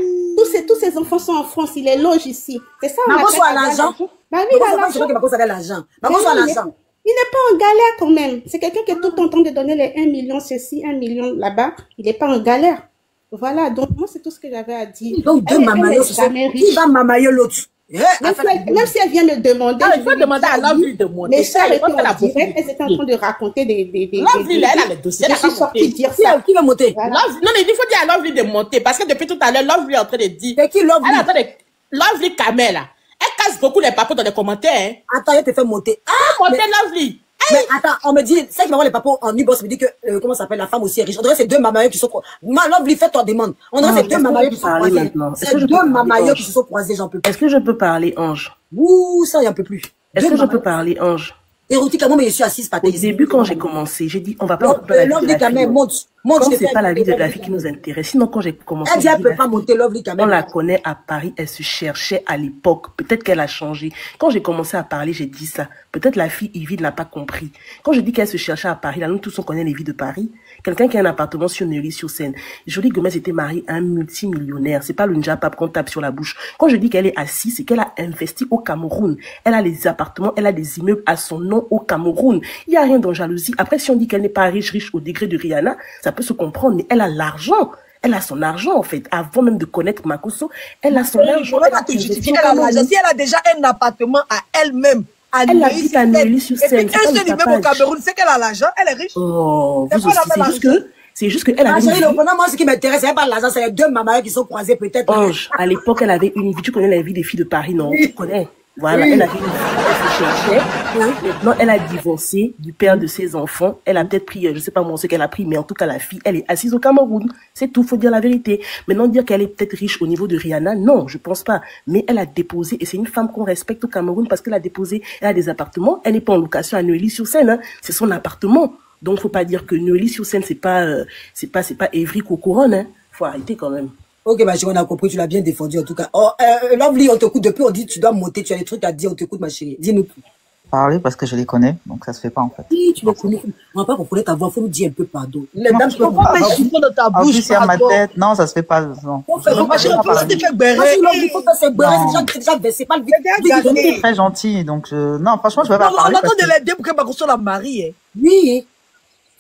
Tous ses enfants sont en France, il les loge ici. C'est ça. Makosso a l'argent. Bah oui, il a l'argent. Makosso a l'argent. Makosso a l'argent. Il n'est pas en galère quand même. C'est quelqu'un qui est tout le temps en train de donner les 1 million ceci, 1 million là-bas. Il n'est pas en galère. Voilà, donc moi c'est tout ce que j'avais à dire. Donc deux mamailleurs, qui va mamailler l'autre? Même si elle vient me demander. Il faut demander à Lovely de monter. Mais ça, elle était en train de raconter des Lovely, elle a les dossiers. Je suis sortie dire ça. Qui va monter? Non, mais il faut dire à Lovely de monter. Parce que depuis tout à l'heure, Lovely est en train de dire. C'est qui Lovely? Elle est en train de. Lovely Kamel, là. Elle casse beaucoup les papos dans les commentaires. Hein. Attends, elle te fait monter. Monter Lovely. Mais attends, on me dit, c'est que maman les papos en Ubos me dit que, comment ça s'appelle, la femme aussi est riche. On dirait c'est deux mamailleurs qui sont, Lovely, fais ton demande. On dirait c'est deux mamailleurs qui sont croisés. C'est deux mamailleurs qui se sont croisés, j'en peux plus. Est-ce que je peux parler, Ange? Ouh, ça, j'en peux plus. Est-ce que je peux parler, Ange? Érotiquement, mais je suis assise par Au début, quand j'ai commencé, j'ai dit, on va pas Lovely Kamel, monte. Comme c'est pas la vie de la fille qui nous intéresse. Sinon, quand j'ai commencé, elle dit, elle peut pas monter Lovely Kamel. On la connaît à Paris, elle se cherchait à l'époque. Peut-être qu'elle a changé. Quand j'ai commencé à parler, j'ai dit ça. Peut-être la fille Yvie n'a pas compris. Quand je dis qu'elle se cherchait à Paris, là, nous tous on connaît les vies de Paris. Quelqu'un qui a un appartement sur Neuilly-sur-Seine. Jolie Gomez était mariée à un multimillionnaire. C'est pas le njapap qu'on tape sur la bouche. Quand je dis qu'elle est assise, c'est qu'elle a investi au Cameroun. Elle a les appartements, elle a des immeubles à son nom au Cameroun. Il y a rien dans jalousie. Après, si on dit qu'elle n'est pas riche au degré de Rihanna, ça peut se comprendre. Mais elle a l'argent. Elle a son argent, en fait. Avant même de connaître Makosso, elle a son argent. Elle a justifié qu'elle a l'argent. Si elle a déjà un appartement à elle-même, elle habite à Neuilly-sur-Seine. Et puis, un seul immeuble au Cameroun, c'est qu'elle a l'argent, elle est riche. Oh, vous aussi, c'est juste que elle avait une vie. Moi, ce qui m'intéresse, c'est pas l'argent, c'est les deux mamailleurs qui sont croisés, peut-être. Ange, à l'époque, elle avait une vie. Tu connais la vie des filles de Paris, non? Tu connais. Voilà, elle avait une vie, elle se cherchait. Maintenant, elle a divorcé du père de ses enfants. Elle a peut-être pris, je sais pas moi ce qu'elle a pris, mais en tout cas, la fille, elle est assise au Cameroun. C'est tout, faut dire la vérité. Maintenant, dire qu'elle est peut-être riche au niveau de Rihanna, non, je pense pas. Mais elle a déposé, et c'est une femme qu'on respecte au Cameroun parce qu'elle a déposé, elle a des appartements. Elle n'est pas en location à Neuilly-sur-Seine, hein. C'est son appartement. Donc, faut pas dire que Neuilly-sur-Seine, c'est pas Évry qu'au couronne, hein. Faut arrêter quand même. Ok, bah, on a compris, tu l'as bien défendu, en tout cas. Oh, Lovely, on t'écoute depuis, on dit, tu dois monter, tu as des trucs à dire, on t'écoute, ma chérie. Dis-nous tout. Parler parce que je les connais, donc ça se fait pas, en fait. Oui, tu les connais. On va pas comprendre ta voix, faut nous dire un peu pardon. Les dames, tu peux pas mettre du dans ta bouche. En plus, ma tête, non, ça se fait pas, non. Ma chérie, faut pas te faire bérer. Il faut pas se bérer, c'est déjà versé, pas le vide. C'est très gentil, donc, non, franchement, je vais pas parler. On attend de l'aider pour que Makosso la marie, hein. Oui.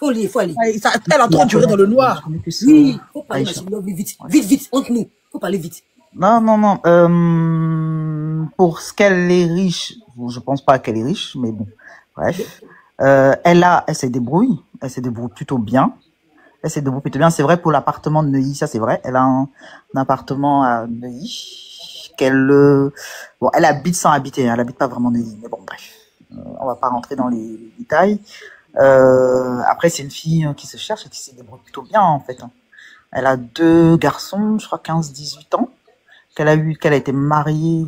Faut aller. Elle a trop duré dans le noir. Oui, faut parler, ma chérie, vite, entre nous. Faut parler vite. Non. Pour ce qu'elle est riche, je pense pas qu'elle est riche, mais bon, bref. Elle se débrouille plutôt bien. C'est vrai pour l'appartement de Neuilly, ça c'est vrai. Elle a un appartement à Neuilly elle habite sans habiter, elle habite pas vraiment Neuilly, mais bon, bref. On va pas rentrer dans les détails. Après, c'est une fille qui se cherche et qui se débrouille plutôt bien, en fait. Elle a 2 garçons, je crois 15-18 ans, qu'elle a été mariée.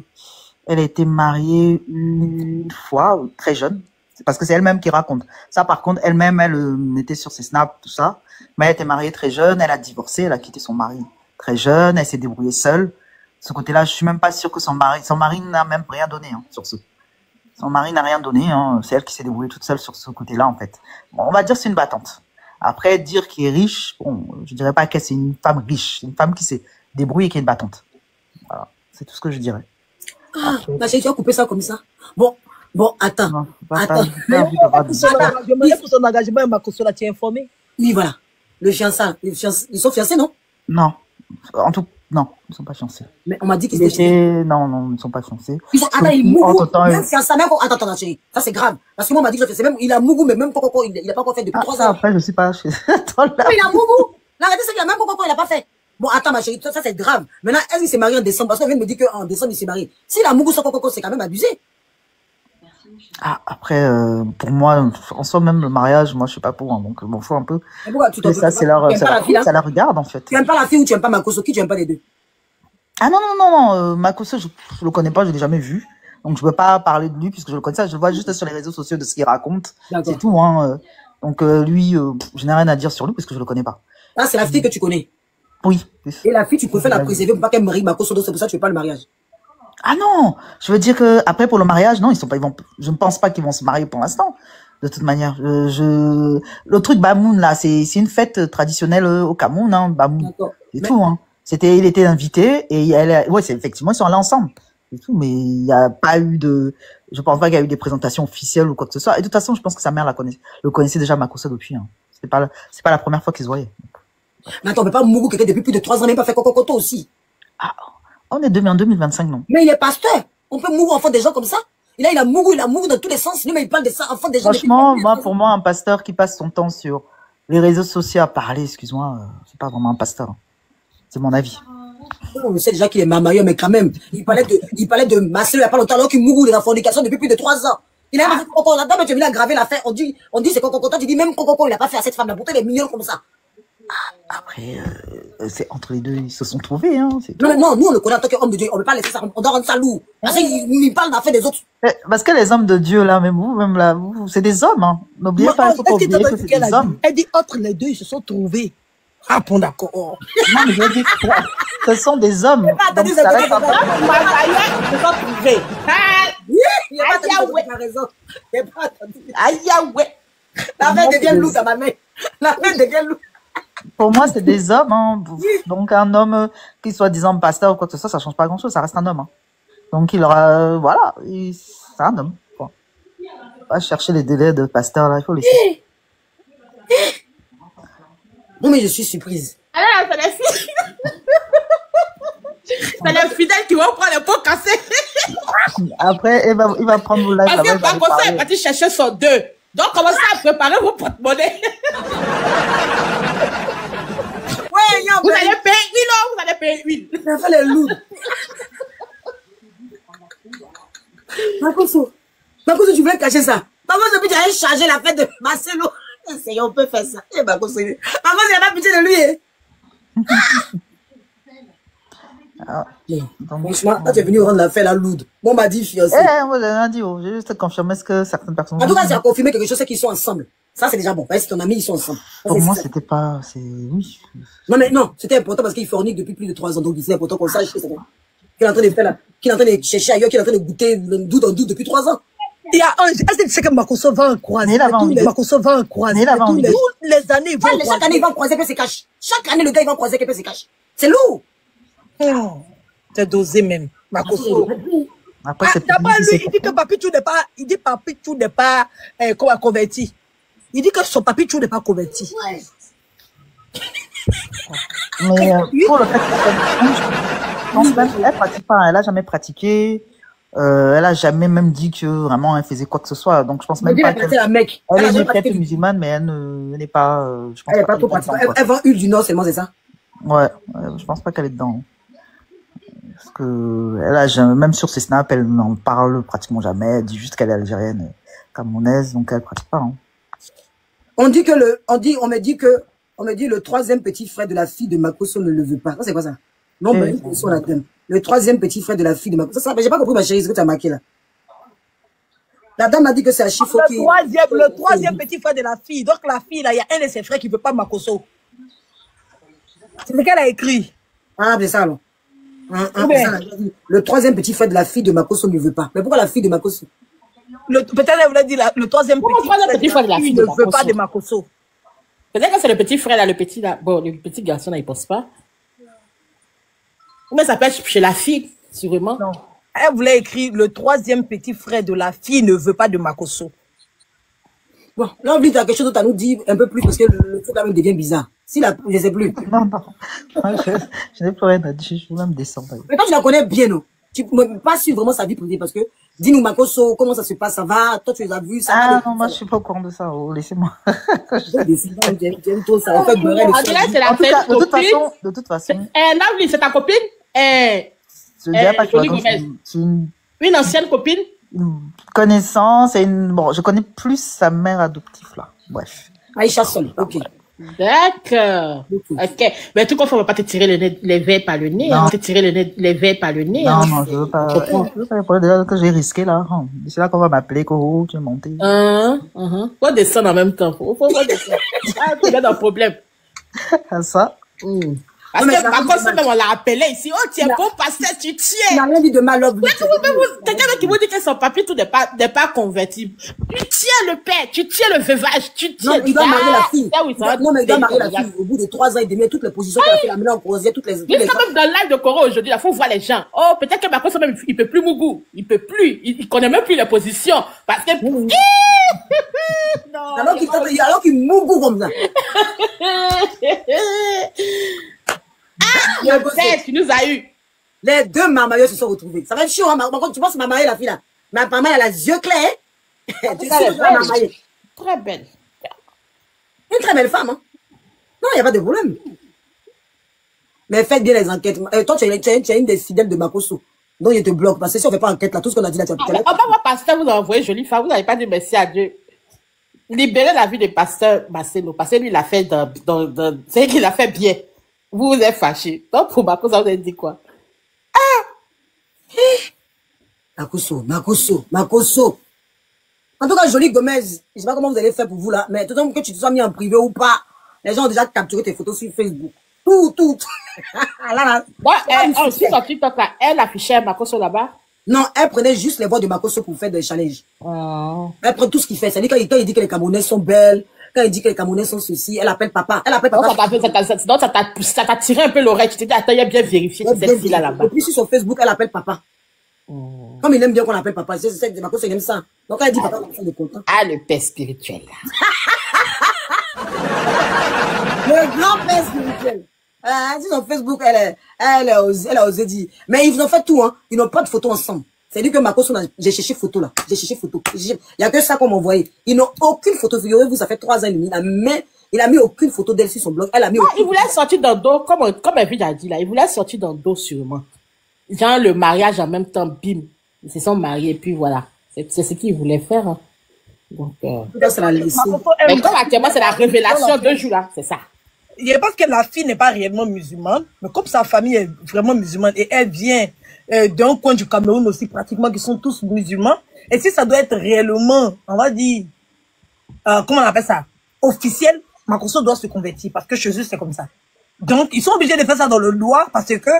Elle a été mariée une fois, très jeune. C'est parce que c'est elle-même qui raconte. Ça, par contre, elle-même, elle mettait sur ses snaps, tout ça. Mais elle était mariée très jeune, elle a divorcé, elle a quitté son mari très jeune, elle s'est débrouillée seule. De ce côté-là, je suis même pas sûre que son mari n'a même rien donné hein, sur ce. Son mari n'a rien donné, hein. C'est elle qui s'est débrouillée toute seule sur ce côté-là, en fait. Bon, on va dire c'est une battante. Après, dire qu'elle est riche, bon, je dirais pas qu'elle c'est une femme riche, c'est une femme qui s'est débrouillée et qui est une battante. Voilà, c'est tout ce que je dirais. Ah, ma chérie, tu vas couper ça comme ça. Bon, attends. Non, attends. Pour son engagement, Makosso là, tu es informé? Oui, voilà. Le fiancé, ils sont fiancés, non? Non. En tout non, ils ne sont pas fiancés. Mais on m'a dit qu'ils étaient... Non, ils ne sont pas fiancés. Attends, il mougou. Même fiancé, même... Attends, chérie. Ça, c'est grave. Parce que moi, on m'a dit que c'est même... Il a mougou, mais même Coco, il n'a pas encore fait depuis 3 ans. Après, je sais pas. Mais il a mougou. La réalité, c'est qu'il a même Coco, il n'a pas fait. Bon, attends, ma chérie, ça, c'est grave. Maintenant, est-ce qu'il s'est marié en décembre? Parce qu'on vient de me dire qu'en décembre, il s'est marié. S'il a mougou sans Coco, c'est quand même abusé. Ah, après, pour moi, en soi, même le mariage, moi, je suis pas pour, hein, donc, m'en fous un peu. Mais ça, c'est leur, ça la regarde, en fait. Tu aimes pas la fille ou tu aimes pas Makosso? Qui tu aimes pas les deux? Ah, non, Makosso, je le connais pas, je l'ai jamais vu. Donc, je peux pas parler de lui puisque je le connais ça. Je le vois juste sur les réseaux sociaux de ce qu'il raconte. C'est tout, hein. Donc, lui, je n'ai rien à dire sur lui parce que je le connais pas. Ah, c'est la fille que tu connais? Oui. Et la fille, tu préfères la préserver pour pas qu'elle marie Makosso, donc c'est pour ça que tu veux pas le mariage? Ah non, je veux dire que après pour le mariage, non, je ne pense pas qu'ils vont se marier pour l'instant. De toute manière, le truc Bamoun là, c'est une fête traditionnelle au Cameroun, hein, Bamoun. C'est tout, hein. Il était invité et c'est effectivement ils sont allés ensemble. C'est tout, mais il n'y a pas eu je pense pas qu'il y a eu des présentations officielles ou quoi que ce soit. Et de toute façon, je pense que sa mère le connaissait déjà Makosso depuis. Hein. C'est pas la première fois qu'ils se voyaient. Mais attends, on peut pas mougou quelqu'un depuis plus de 3 ans, même pas fait Coco aussi. Ah. On est en 2025, non? Mais il est pasteur. On peut mourir enfant des gens comme ça. Et là, il a mouru dans tous les sens. Lui, mais il parle de ça, enfant des gens. Franchement, pour moi, un pasteur qui passe son temps sur les réseaux sociaux à parler, excuse-moi, c'est pas vraiment un pasteur. C'est mon avis. On sait déjà qu'il est mamailleur, mais quand même, il parlait de masser il n'y a pas longtemps, alors qu'il mourut de la fornication depuis plus de 3 ans. Il a même Coco, là-dedans, mais tu viens aggraver l'affaire. On dit c'est Coco, toi, tu dis même Coco, il a pas fait à cette femme-là. Pourtant, il est mignon comme ça. Après, c'est entre les deux, ils se sont trouvés, hein. Non, nous, on le connaît en tant qu'homme de Dieu. On ne peut pas laisser ça, on doit rendre ça lourd. Parce qu'il parle d'affaires des autres. Parce que les hommes de Dieu, là, même là, c'est des hommes, hein. N'oubliez pas, il faut pas oublier que c'est des hommes. Elle dit, entre les deux, ils se sont trouvés. Ah, bon, d'accord. Non, mais je dis, ce sont des hommes. Donc, ça reste un peu. Ils se sont trouvés. Il n'y a pas raison. Aïe, ouais. L'affaire devient lourd dans ma main. L'affaire devient lourd. Pour moi, c'est des hommes, hein. Donc, un homme qui soit disant pasteur ou quoi que ce soit, ça change pas grand-chose, ça reste un homme, hein. Donc, il aura, voilà, c'est un homme, quoi. Pas chercher les délais de pasteur, là, il faut laisser. Non, mais je suis surprise. Ah, c'est les filles. C'est les fidèles qui vont prendre le pot cassé. Après, il va prendre vos lives. Parce que Makosso est parti chercher son 2. Donc, commencez à préparer vos porte-monnaie. Vous allez payer huile, vous allez payer huile. Ça fait les loups. Makosso, tu voulais cacher ça. Makosso, tu allais charger la fête de Marcelo. Essayons, on peut faire ça. Makosso, il n'a pas pitié de lui. Franchement, quand tu es venu rendre l'affaire la lourde. Bon, on m'a dit fiancé. Moi, j'ai rien dit. J'ai juste confirmé ce que certaines personnes. En tout cas, c'est à confirmer quelque chose, c'est qu'ils sont ensemble. Ça, c'est déjà bon. Parce que ton ami, ils sont ensemble. Pour moi, c'était pas. Oui. Non, mais non, c'était important parce qu'il fornique depuis plus de 3 ans. Donc, c'est important qu'on sache qu'il est en train de faire là. Qu'il est en train de chercher ailleurs, qu'il est en train de goûter le doute en doute depuis 3 ans. Il y a un. Est-ce que tu sais que Makosso va en croiser? Makosso va en croiser. Toutes les années, il va en croiser. Chaque année, il va en croiser, puis se cache. Chaque année, le gars, il va en croiser, puis se cache. C'est lourd. C'est dosé même, Makosso. Après, c'est d'abord, lui, il dit que Papichou n'est pas, converti. Il dit que son Papichou n'est pas converti. Ouais. Mais pour le fait qu'elle pratique pas, elle a jamais pratiqué. Elle a jamais même dit que vraiment elle faisait quoi que ce soit. Donc je pense même pas qu'elle est peut-être musulmane, mais elle n'est pas. Je pense elle n'est pas trop pratiquante. Elle vend huile du Nord seulement, c'est ça? Ouais, je pense pas qu'elle est dedans. Parce que elle a jamais, même sur ses snaps, elle n'en parle pratiquement jamais. Elle dit juste qu'elle est algérienne, camerounaise, donc elle pratique pas. Hein. On me dit que le 3e petit frère de la fille de Makosso ne le veut pas. C'est quoi ça? Non, mais le 3e petit frère de la fille de Makosso. Ça, j'ai pas compris ma chérie, ce que tu as marqué là. La dame a dit que c'est un chiffre qui... Le troisième petit frère de la fille. Donc la fille, là, il y a un de ses frères qui ne veut pas Makosso. C'est ce qu'elle a écrit. Ah, c'est ça, alors. Le troisième petit frère de la fille de Makosso ne veut pas. Mais pourquoi la fille de Makosso? Peut-être elle voulait dire le troisième petit frère de la fille ne veut pas de Makosso. Peut-être que c'est le petit frère là, le petit là. Bon, le petit garçon là, il pense pas. Mais ça peut être chez la fille, sûrement. Non. Elle voulait écrire le troisième petit frère de la fille ne veut pas de Makosso. Bon, là, on dit quelque chose d'autre à nous dire un peu plus parce que le truc là même devient bizarre. Si la, je sais plus. Non. Je n'ai plus rien à dire, je vais me descendre. Mais quand tu la connais bien, non? Tu ne pas suivre vraiment sa vie privée parce que dis-nous, Makosso, comment ça se passe, ça va? Toi, tu les as vus, ça va? Ah non, moi, je suis pas au courant de ça, laissez-moi. J'aime trop ça. En fait, de toute façon. Navli, c'est ta copine? Je dirais pas que c'est une ancienne copine? Une connaissance et bon, je connais plus sa mère adoptive là. Bref. Aïcha Sol, ok. D'accord. Ok. Mais tout comme on ne va pas te tirer les verres par le nez. Non. On va te tirer les verres par le nez. Non, je veux pas. Je veux pas déjà que j'ai risqué là. C'est là qu'on va m'appeler Koro, tu es monté. Faut descendre en même temps. Faut descendre. Ah, tu es dans le problème. Ça. Parce que par contre, même on l'a appelé ici. Oh, tu es bon pasteur, tu tiens. Il n'a rien dit de mal. Quelqu'un qui vous dit que son papier tout n'est pas convertible. Tu tiens le père, tu tiens le veuvage, tu tiens. Non, il doit marier la fille. Non, mais il doit marier la fille. Au bout de 3 ans et demi, toutes les positions qu'elle a fait, la mener en croisière, toutes les. Jusqu'à même dans le live de Coro aujourd'hui, il faut voir les gens. Oh, peut-être que Marcos même, il peut plus Mougou. Il peut plus. Il connaît même plus les positions. Parce que. Non. Alors qu'il Mougou comme ça. Tu nous as eu. Les deux marmailleux se sont retrouvés. Ça va être chaud, hein. Tu penses marmailler la fille là. Mais apparemment, elle a les yeux clairs. Tu sais, très belle. Une très belle femme, hein. Non, il n'y a pas de problème. Mais faites bien les enquêtes. Toi, tu es une des fidèles de Makosso. Donc, il te bloque. Parce que si on ne fait pas enquête là, tout ce qu'on a dit là, tu vas on va voir pasteur, vous envoyez jolie femme. Vous n'avez pas dit merci à Dieu. Libérez la vie de pasteur Marcelo. Parce que lui, il a fait c'est qu'il a fait bien. Vous êtes fâchés. Donc, pour Makosso, vous avez dit quoi? Makosso. En tout cas, Jolie Gomez, je ne sais pas comment vous allez faire pour vous là, mais tout le monde que tu te sois mis en privé ou pas, les gens ont déjà capturé tes photos sur Facebook. Tout. Sur son TikTok là, elle affichait Makosso là-bas? Non, elle prenait juste les voix de Makosso pour faire des challenges. Elle prend tout ce qu'il fait. C'est-à-dire quand il dit que les Camerounais sont belles, quand il dit que les Camerounais sont ceci, elle appelle papa. Donc ça t'a tiré un peu l'oreille. Tu t'es dit, attends, il a bien vérifié que c'est celle-ci là-bas. Et puis sur son Facebook, elle appelle papa. Comme il aime bien qu'on l'appelle papa. C'est Makosso, il aime ça. Donc quand elle dit papa, il est content. Ah, le père spirituel là. Le grand père spirituel. Sur son Facebook, elle a osé dire. Mais ils vous ont fait tout, hein. Ils n'ont pas de photos ensemble. C'est-à-dire que Makosso, j'ai cherché photo là. J'ai cherché photo. Il n'y a que ça qu'on m'a envoyé. Ils n'ont aucune photo. Figurez-vous, ça fait 3 ans et demi. Il a mis aucune photo d'elle sur son blog. Elle a mis il voulait sortir dans le dos, comme Evie a dit là. Il voulait sortir dans le dos sûrement. Genre le mariage en même temps, bim. Ils se sont mariés, puis voilà. C'est ce qu'il voulait faire. Hein. Donc, ça l'a laissé. Mais comme actuellement, c'est la révélation 2 jours là. C'est ça. Je pense que la fille n'est pas réellement musulmane, mais comme sa famille est vraiment musulmane et elle vient d'un coin du Cameroun aussi pratiquement qui sont tous musulmans, et si ça doit être réellement, on va dire, comment on appelle ça, officiel, Makosso doit se convertir parce que chez eux c'est comme ça. Donc ils sont obligés de faire ça dans le loi parce que...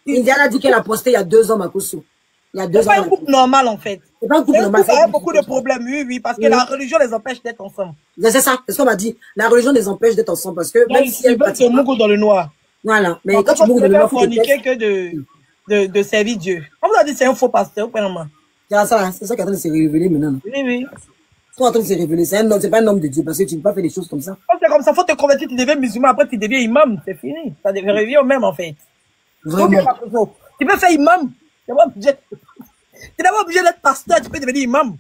Indiana a dit qu'elle a posté il y a 2 ans Makosso. Il y a 2 ans. C'est pas un couple normal en fait. C'est pas un couple normal. Ça a beaucoup de problèmes, oui, parce que la religion les empêche d'être ensemble. C'est ça, c'est ce qu'on m'a dit. La religion les empêche d'être ensemble parce que même si elle se mougou dans le noir. Voilà. Mais quand tu mougou dans le noir, forniquer que de servir Dieu. On vous a dit c'est un faux pasteur, vraiment. C'est ça qui est en train de se révéler maintenant. Oui. C'est en train de se révéler. C'est pas un homme de Dieu parce que tu ne peux pas faire des choses comme ça. C'est comme ça, faut te convertir, tu deviens musulman, après tu deviens imam, c'est fini. Ça revient au même en fait. Vraiment. Tu peux faire imam. Tu n'es pas obligé d'être pasteur, tu peux devenir imam.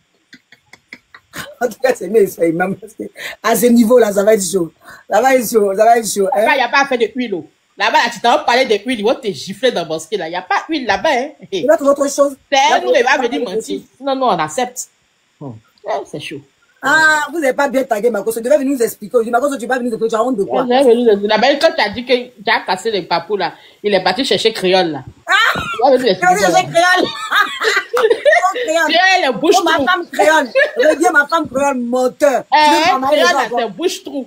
En tout cas, c'est mieux de faire imam parce que à ce niveau-là, ça va être chaud. Ça va être chaud. Il n'y a pas à faire de huile. Là-bas, tu t'en parler de huile, ils vont te gifler dans le bosquet là. Il n'y a pas d'huile là-bas. Hein. Il va trouver autre chose. C'est elle, nous, elle va venir mentir. Non, on accepte. C'est chaud. Ah, vous n'avez pas bien tagué Makosso. Tu devais venir nous expliquer. Makosso, tu vas venir nous expliquer. Tu as honte de quoi? Quand tu as dit que tu as cassé les papous là, il est parti chercher créole là. Ah! Il est parti chercher créole. créole, bouche trou. Ma femme créole. Reviens, ma femme créole, menteur. Créole, c'est bouche trou.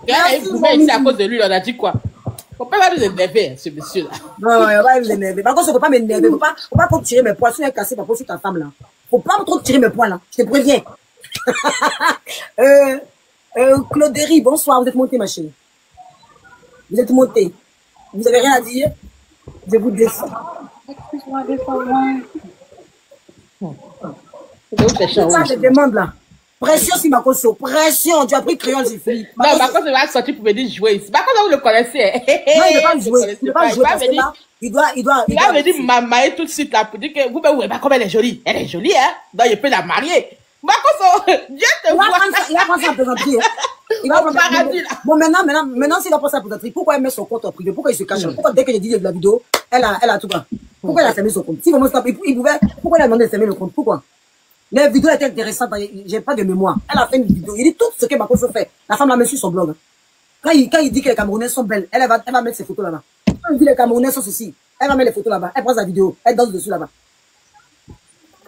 Créole, il pouvait ici à cause de lui, on a dit quoi? Faut pas nous énerver, ce monsieur-là. Non, il va nous énerver. Par contre, je ne peux pas m'énerver. Faut pas trop tirer mes poils. Si tu es cassé, par contre, sur ta femme, là. Faut pas trop tirer mes poils, là. Je te préviens. Claudéry, bonsoir. Vous êtes monté, ma chérie. Vous êtes monté. Vous avez rien à dire? Je vous descends. Excuse-moi, c'est ça, je demande, là. Pression si ma conso, pression, tu as pris crayon, c'est fini. Non, par contre, il va sortir pour venir jouer ici. Par contre, vous le connaissez. Non, il ne va pas jouer. Il ne va pas jouer parce que là, il doit venir m'amarier tout de suite là pour dire que vous, comme elle est jolie. Elle est jolie, hein. Donc, il peut la marier. Par contre, Dieu te voit. Il va prendre sa plaisanterie. Il va prendre paradis là. Bon, maintenant, s'il va prendre sa plaisanterie, pourquoi elle met son compte en privé? Pourquoi il se cache? Pourquoi dès que j'ai dit de la vidéo, elle a tout pas? Pourquoi elle a fermé son compte? Si vraiment il pouvait, pourquoi elle a demandé de fermer le compte? Pourquoi? Les vidéos étaient intéressantes, j'ai pas de mémoire. Elle a fait une vidéo. Il dit tout ce que Makoso fait. La femme l'a mis sur son blog. Quand il dit que les Camerounais sont belles, elle va mettre ses photos là-bas. Quand il dit que les Camerounais sont ceci, elle va mettre les photos là-bas. Elle prend sa vidéo, elle danse dessus là-bas.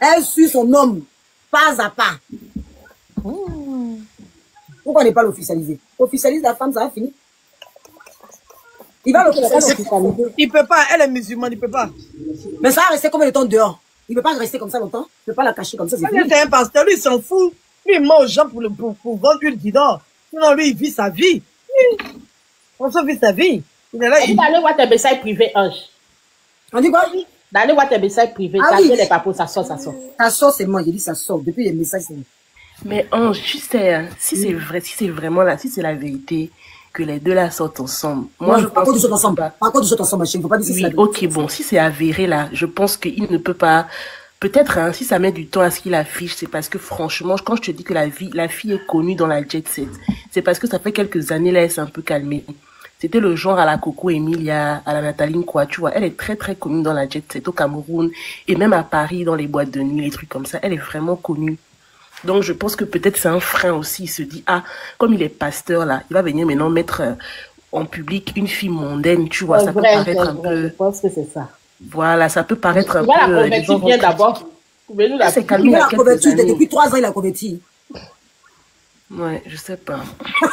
Elle suit son homme, pas à pas. Pourquoi on n'est pas l'officialiser? Officialise la femme, ça va finir. Il va l'officialiser. Il peut pas, elle est musulmane, il peut pas. Mais ça va rester combien de temps dehors? Il ne peut pas rester comme ça longtemps. Il ne peut pas la cacher comme ça. C'est un pasteur, lui, il s'en fout. Lui, il ment aux gens pour vendre une guidon. Sinon, lui, il vit sa vie. On se vit sa vie. Il est là. Il va aller voir tes messages privés, Ange. On dit quoi? D'aller voir tes messages privés. Oui. Les papos, ça sort. Ça sort seulement. J'ai dit ça sort. Depuis les messages, c'est. Mais Ange, tu sais, si c'est vrai, si c'est vraiment là, si c'est la vérité, que les deux là sortent ensemble. Moi, je pense qu'ils sortent ensemble. Par contre, ils sortent ensemble, ma chérie. Faut pas dire oui, ok, bon, si c'est avéré là, je pense qu'il ne peut pas. Peut-être, hein, si ça met du temps à ce qu'il affiche, c'est parce que franchement, quand je te dis que la fille est connue dans la jet set, c'est parce que ça fait quelques années là, elle s'est un peu calmée. C'était le genre à la Coco Emilia, à la Nataline, quoi, tu vois. Elle est très, très connue dans la jet set au Cameroun et même à Paris, dans les boîtes de nuit, les trucs comme ça. Elle est vraiment connue. Donc, je pense que peut-être c'est un frein aussi. Il se dit, ah, comme il est pasteur là, il va venir maintenant mettre en public une fille mondaine, tu vois. Ça peut paraître un peu. Je pense que c'est ça. Voilà, ça peut paraître un peu. La convertie bien d'abord. C'est calmé. Il a converti depuis 3 ans, il a converti. Ouais, je sais pas.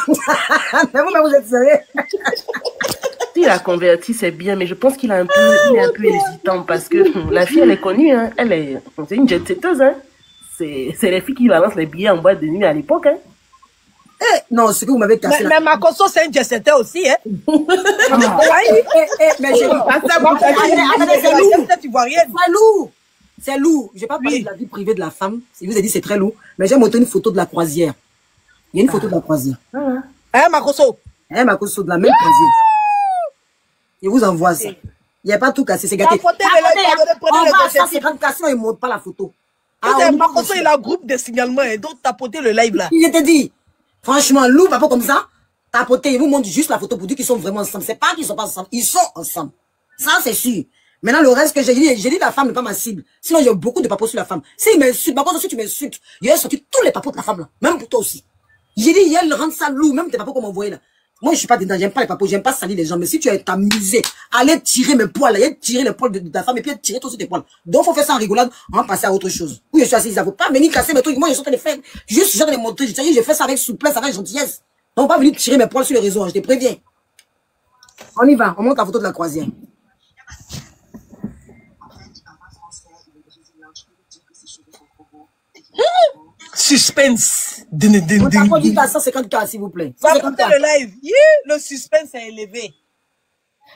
Mais vous êtes sérieux? Il a converti, c'est bien, mais je pense qu'il est un peu hésitant parce que la fille, elle est connue, hein. C'est une jet-setteuse, hein. C'est les filles qui balancent les billets en boîte de nuit à l'époque, hein. Non, ce que vous m'avez cassé. Mais Makoso, c'est un jet-setter aussi, hein. Mais j'ai c'est lourd. Je n'ai pas parlé de la vie privée de la femme. Je vous ai dit c'est très lourd. Mais j'ai montré une photo de la croisière. Il y a une photo de la croisière. Hein, Makoso? Makoso, de la même croisière. Je vous envoie ça. Il n'y a pas tout cassé, c'est gâté. On va à 150 cassés, il ne montre pas la photo. Makoso, il a un groupe de signalement et donc tapoter le live là. Je te dis, franchement, loup, papa comme ça, tapoter, il vous montre juste la photo pour dire qu'ils sont vraiment ensemble. C'est pas qu'ils sont pas ensemble, ils sont ensemble. Ça, c'est sûr. Maintenant, le reste que j'ai dit la femme n'est pas ma cible. Sinon, j'ai beaucoup de papos sur la femme. S'il m'insulte, par contre, si tu m'insultes, il a sorti tous les papos de la femme là. Même pour toi aussi. J'ai dit, il rend ça lourd, même tes papos qu'on m'envoie là. Moi, je suis pas dedans, j'aime pas les papos, j'aime pas salir les gens. Mais si tu es amusé, aller tirer mes poils, aller tirer les poils de ta femme et puis tirer toi sur tes poils. Donc, faut faire ça en rigolade, on va passer à autre chose. Oui, je suis assise, il faut pas venir casser mes trucs. Moi, je suis en train de faire, juste, je suis en train de montrer, je fais ça avec souplesse, avec gentillesse. Donc, on va venir tirer mes poils sur les réseaux, hein, je te préviens. On y va, on monte la photo de la croisière. Suspense. On t'a pas dit à 150K, s'il vous plaît. Va monter le live. Le suspense est élevé.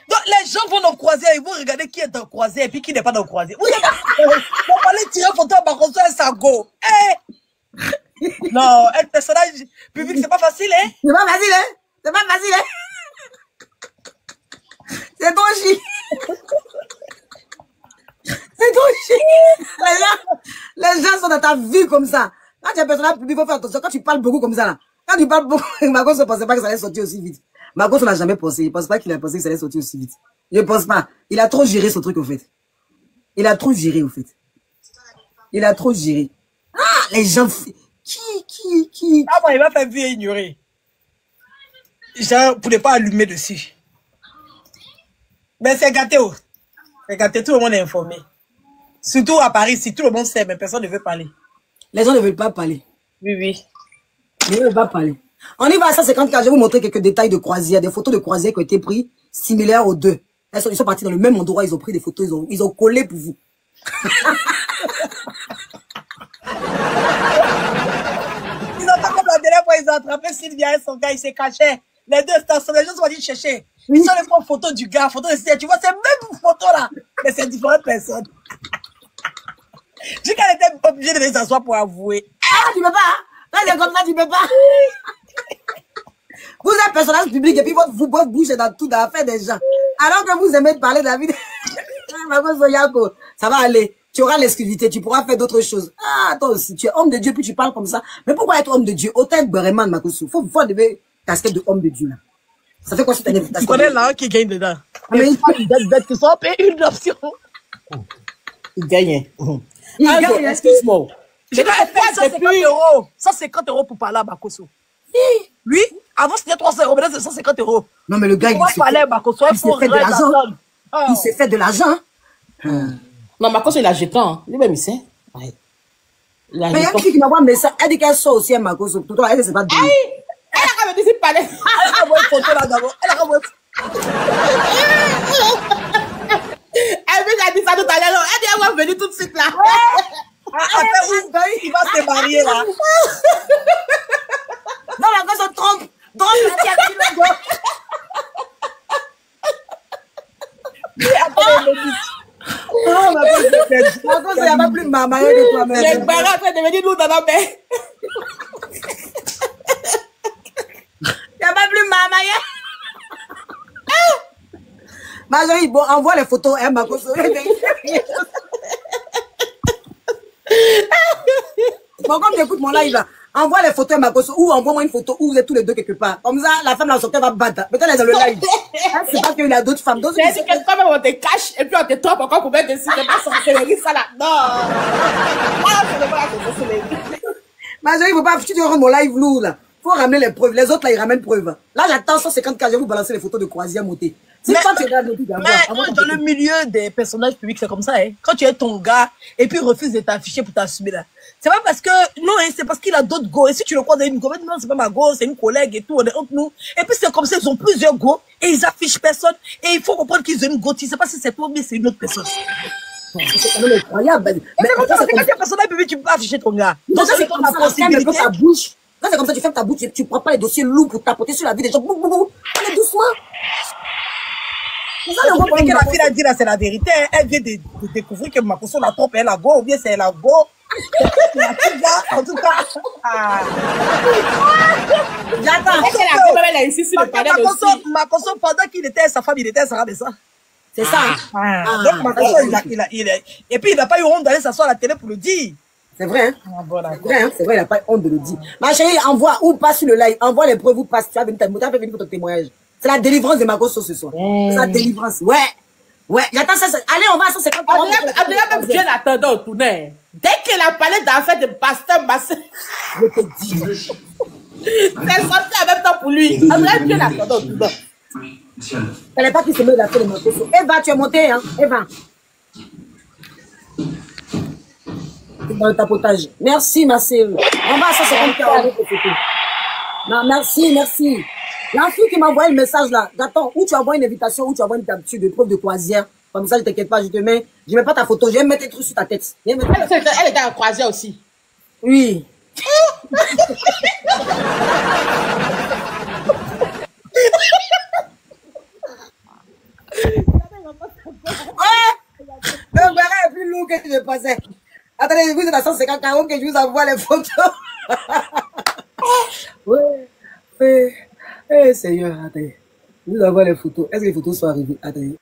Donc, les gens vont dans le croisière, ils vont regarder qui est dans le croisière et puis qui n'est pas dans le croisière. Vous allez tirer photo à Makoso et Sango. Non, un personnage public, c'est pas facile, hein? C'est pas facile, hein? C'est pas facile, hein? C'est trop chiant. C'est trop chiant. Les gens sont dans ta vie comme ça. Quand tu es un personnage public, il faut faire attention. Quand tu parles beaucoup comme ça, là. Quand tu parles beaucoup, Makoso ne pensait pas que ça allait sortir aussi vite. Makoso n'a jamais pensé. Il ne pense pas qu'il a pensé que ça allait sortir aussi vite. Je ne pense pas. Il a trop géré ce truc, au fait. Il a trop géré, au fait. Il a trop géré. Ah, les gens... Qui... Ah, bon, il va faire vu et ignorer. Genre, pour ne pas allumer dessus. Mais c'est gâté, oh. C'est gâté, tout le monde est informé. Surtout à Paris, si tout le monde sait, mais personne ne veut parler. Les gens ne veulent pas parler. Oui, oui. Ils ne veulent pas parler. On y va à 150K. Je vais vous montrer quelques détails de croisière, des photos de croisière qui ont été prises similaires aux deux. Ils sont partis dans le même endroit, ils ont pris des photos, ils ont collé pour vous. Ils ont pas comme la dernière fois, ils ont attrapé Sylvia et son gars, ils se cachaient. Les deux stations, les gens sont allés chercher. Ils sont les mêmes photos du gars, photos de Sylvia. Tu vois, c'est même photo là. Mais c'est différentes personnes. J'ai qu'elle était obligée de les s'asseoir pour avouer. Ah, tu peux pas, hein? Là, c'est comme ça, tu peux pas. Vous êtes personnage public et puis votre bouche est dans tout, dans l'affaire des gens. Alors que vous aimez parler de la vie de... Ça va aller. Tu auras l'exclusivité, tu pourras faire d'autres choses. Ah, toi aussi, tu es homme de Dieu, puis tu parles comme ça. Mais pourquoi être homme de Dieu? Autant être Bereman, Makoso. Faut lever casquette de homme de Dieu, là. Ça fait quoi si t'as une invitation? Tu connais là qui gagne dedans? Mais il faut une dette que ça paye une option. Il gagne. Il gagne. Excuse-moi. J'ai pas fait 150 €. 150 € pour parler à Makoso. Lui, avant c'était 300 €, maintenant c'est 150 €. Non, mais le gars, il s'est fait de l'argent. Il s'est fait de l'argent. Non, Makoso, il a jeté. Lui-même, il sait. Ouais. Mais il y a qui m'envoie un message. Elle dit qu'elle sort aussi à Makoso. Tout elle, c'est pas de elle a quand même dit parler. Elle a envoyé une photo là d'abord. Elle a envoyé. Elle a dit ça tout à l'heure. Elle dit elle va venir tout de suite là. Après, il va se marier là. Non, Makoso trompe. Trompe la tia. Oh, Makoso, il n'y a pas plus de maman que toi-même. Les barres après devenir nous dans la mer. Il n'y a pas plus de maman. Marjorie, bon, envoie les photos, hein, Makoso. Bon, comme j'écoute mon live là, envoie les photos à Makoso ou envoie-moi une photo où vous êtes tous les deux quelque part. Comme ça, la femme là, son cœur va battre. Peut-être elle est dans le live. C'est pas qu'il y a d'autres femmes. C'est que quand même on te cache et puis on te trompe encore pour mettre dessus. C'est pas sorcellerie ça là. Non. Ah, c'est pas la sorcellerie. Marjorie, il faut pas, tu te rends mon live lourd là. Faut ramener les preuves. Les autres là, ils ramènent preuves. Là, j'attends 150K, je vais vous balancer les photos de croisière montée. Mais dans le milieu des personnages publics, c'est comme ça, hein. Quand tu es ton gars et puis il refuse de t'afficher pour t'assumer là. C'est pas parce que, non, hein, c'est parce qu'il a d'autres go. Et si tu le crois dans une go, non, c'est pas ma go, c'est une collègue et tout, on est entre nous. Et puis c'est comme ça, ils ont plusieurs go et ils affichent personne. Et il faut comprendre qu'ils ont une go. Tu sais pas si c'est toi, mais c'est une autre personne. C'est quand même incroyable. Mais c'est comme ça, c'est quand tu es un personnage public, tu peux pas afficher ton gars. Donc ça, c'est comme ça, possibilité. Ta bouche. Quand c'est comme ça, tu fermes ta bouche, tu prends pas les dossiers lourds pour tapoter sur la vie des gens. Allez doucement. C'est ça le gros que la fille a dit là, c'est la vérité. Elle vient de découvrir que Makoso la trompe, elle a go, ou bien c'est la go. En tout cas. J'attends. Elle a ici sur le palais aussi. Makoso, pendant qu'il était sa femme, il était Sarah de ça. C'est ça. Donc Makoso, et puis il n'a pas eu honte d'aller s'asseoir à la télé pour le dire. C'est vrai, hein? C'est vrai, il n'a pas honte de le dire. Ma chérie, envoie ou passe sur le live, envoie les preuves ou passe. Tu as venir pour ton témoignage. C'est la délivrance de Makoso ce soir. C'est la délivrance. Ouais. Ouais. J'attends ça. Allez, on va à 150. Abdullah même Dieu l'attendait au tournée. Dès qu'elle a parlé d'affaires de pasteur Massé. Je te dis. C'est sorti en même temps pour lui. Abdullah Dieu l'attendait au tournée. Elle n'est pas qui se met d'affaires de Makoso. Eva, tu es montée, hein? Eva. Dans le tapotage. Merci, ma sœur. On va à 150 non, merci. La fille qui m'a envoyé le message là, j'attends, où tu envoies une invitation, où tu envoies une capture de preuve de croisière. Comme ça, je t'inquiète pas, je mets pas ta photo, je vais mettre un truc sur ta tête. Elle était en croisière aussi. Oui. Le barrage est plus lourd que je pensais. Attendez, vous êtes à 150 € que je vous envoie les photos. Oui. Eh, Seigneur, attendez. Je vous envoie les photos. Est-ce que les photos sont arrivées? Attendez.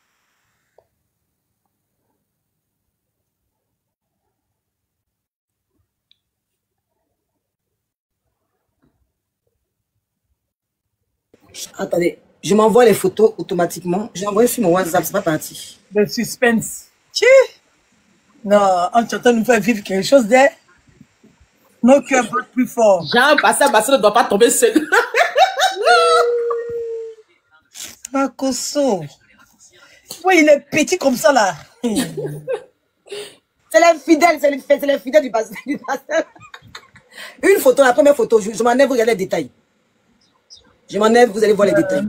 Attendez. Je m'envoie les photos automatiquement. J'ai envoyé sur mon WhatsApp, c'est pas parti. Le suspense. Non, on t'entend nous faire vivre quelque chose d'air. Nos cœurs battent plus fort. Jean, Pasteur ne doit pas tomber seul. Makoso. Oui, il est petit comme ça là. C'est les fidèles, c'est les fidèles du pasteur. Une photo, la première photo, je m'enlève, vous regardez les détails. Je m'enlève, vous allez voir les détails.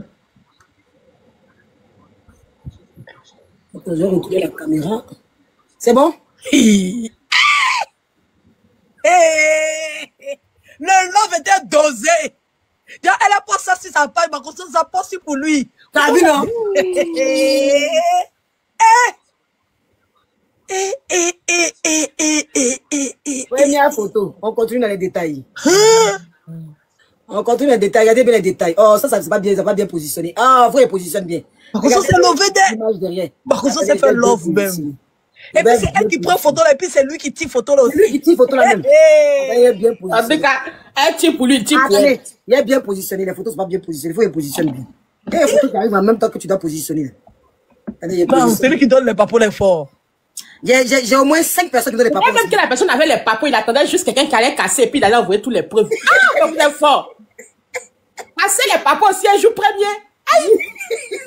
Attends, je vais retrouver la caméra. C'est bon? Le love était dosé. Elle a pas ça sur sa page, mais ça passe pour lui. T'as vu, non? Première photo, on continue dans les détails. On continue dans les détails, regardez bien les détails. Oh, ça c'est pas bien, ça va bien positionné. Ah, vous les positionne bien. Ça c'est levé ça c'est fait love même. Et puis c'est elle qui prend photo là, et puis c'est lui qui tire photo là aussi. C'est lui qui tire photo là même. Il est bien positionné. Elle tire pour lui, il tire pour elle. Il est bien positionné, les photos sont pas bien positionnées, il faut les positionner bien. Il y a des photos qui arrivent en même temps que tu dois positionner. Non, c'est lui qui donne les papos les forts. J'ai au moins 5 personnes qui donnent les papos. Même que la personne avait les papos, il attendait juste quelqu'un qui allait casser et puis il allait envoyer tous les preuves. Ah, comme il est fort. Casser les papos aussi un jour premier.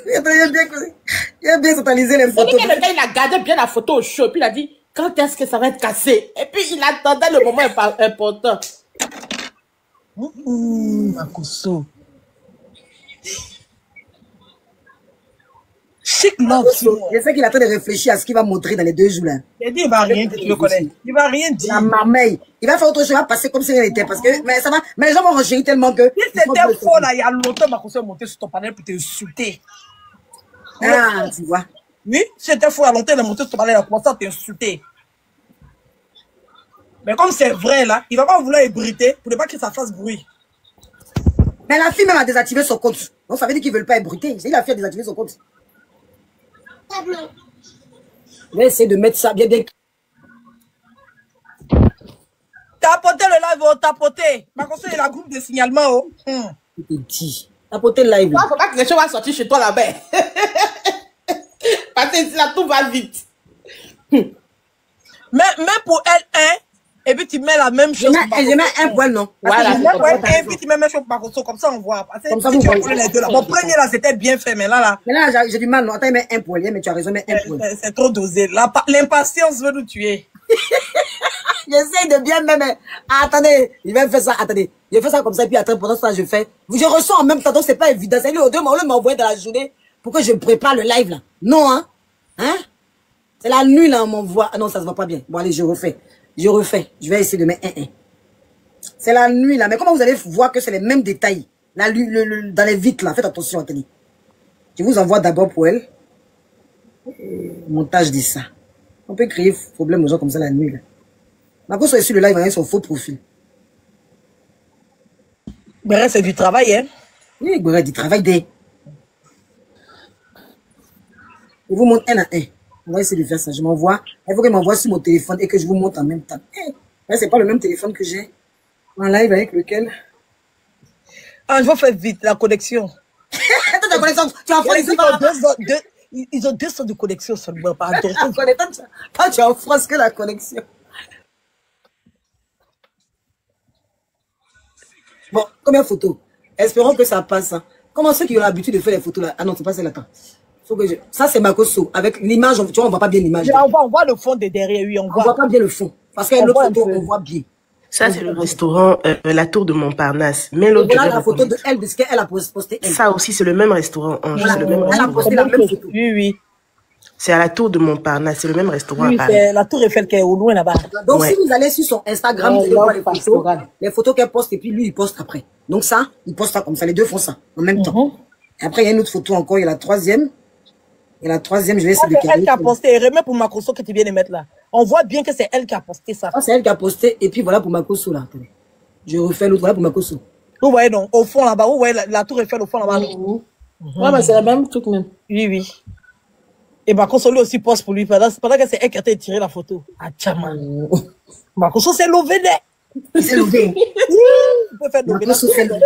Il a bien totalisé les photos. Le gars, il a gardé bien la photo au chaud et puis il a dit, quand est-ce que ça va être cassé? Et puis il attendait le moment important. Makoso. Chic love. Je sais qu'il est en train de réfléchir à ce qu'il va montrer dans les 2 jours là. Il dit, il va rien dire, tu le connais. Il va rien dire. La marmeille. Il va faire autre chose, il va passer comme si rien n'était. Parce que, mais ça va, mais les gens vont renchérir tellement que. Si c'était faux là, il y a longtemps, Makoso est monté sur ton panel pour t'insulter. Ah, tu vois. Oui, si c'était faux, il y a longtemps, il est monté sur ton panel, il a commencé à t'insulter. Mais comme c'est vrai là, il va pas vouloir ébruiter pour ne pas que ça fasse bruit. Mais la fille même a désactivé son compte. Donc ça veut dire qu'ils ne veulent pas ébruiter. C'est la fille a désactivé son compte. Je vais essayer de mettre ça bien. Tapoter le live, oh, tapoter. Makoso, il y a la groupe de signalement, oh. Petit. Tapoter le live. Il ne faut pas que les choses vont sortir chez toi là-bas. Parce que ici, là, tout va vite. Mais pour elle, hein, et puis tu mets la même chose. Je mets un poil, non? Voilà, et puis tu mets la même chose pour Makoso, comme ça on voit. Comme ça, si tu as les deux là. Mon premier là, c'était bien fait, mais là. Mais là, j'ai du mal, non? Attends, mets un poil, mais tu as raison, mets un poil. C'est trop dosé. L'impatience veut nous tuer. J'essaie de bien même. Attendez, il va faire ça, attendez. Je fais ça comme ça, puis après, pendant ça, je fais. Je ressens en même temps, donc c'est pas évident. C'est lui, au demain, on m'envoie dans la journée pour que je prépare le live là. Non, hein? Hein? C'est la nuit là, on m'envoie. Ah non, ça se voit pas bien. Bon, allez, je refais. Je vais essayer de mettre un. C'est la nuit là. Mais comment vous allez voir que c'est les mêmes détails? Dans les vitres là. Faites attention, Anthony. Je vous envoie d'abord pour elle. Montage de ça. On peut créer problème aux gens comme ça la nuit là. Makoso est sur le live avec son faux profil. Mais c'est du travail, hein? Oui, du travail des. Je vous montre un à un. On va essayer de faire ça. Je m'envoie. Il faut que je m'envoie sur mon téléphone et que je vous montre en même temps. Là, c'est pas le même téléphone que j'ai. En live avec lequel. Ah, je vais faire vite la connexion. Attends, ta connexion. Tu es en France ici. Ils ont 200 de connexion seulement. Pardon. Toi, tu es en France que la connexion. Bon, combien de photos? Espérons que ça passe. Hein. Comment ceux qui ont l'habitude de faire les photos là? Ah non, c'est pas celle-là. Faut que je... Ça, c'est Makoso. Avec l'image, tu vois, on voit pas bien l'image. On voit le fond de derrière, oui, on voit. On voit pas bien le fond. Parce que l'autre photo, on voit bien. Ça, c'est le restaurant La Tour de Montparnasse. Mais l'autre. Voilà la photo de elle, de ce qu'elle a posté. Elle. Ça aussi, c'est le même restaurant. Voilà, elle a posté la même photo. Oui, oui. C'est à la Tour de Montparnasse, c'est le même restaurant. Oui, c'est la Tour Eiffel qui est au loin là-bas. Donc, si vous allez sur son Instagram, vous allez voir les photos qu'elle poste et puis lui, il poste après. Donc ça, il poste ça comme ça. Les deux font ça en même temps. Et après, il y a une autre photo encore, il y a la troisième. Et la troisième, je vais essayer de caler. C'est elle qui a posté. Et remets pour Makoso que tu viens de mettre là. On voit bien que c'est elle qui a posté ça. Ah, c'est elle qui a posté. Et puis voilà pour Makoso là. Je refais l'autre. Voilà pour Makoso. Vous voyez donc, au fond là-bas. Vous voyez la Tour Eiffel au fond là-bas. Ouais, mais c'est la même truc même. Oui, oui. Et Makoso lui aussi poste pour lui. Pendant que c'est elle qui a tiré la photo. Ah, tiens, Makoso s'est levé. Il s'est levé. Il peut faire lever. Makoso s'est levé.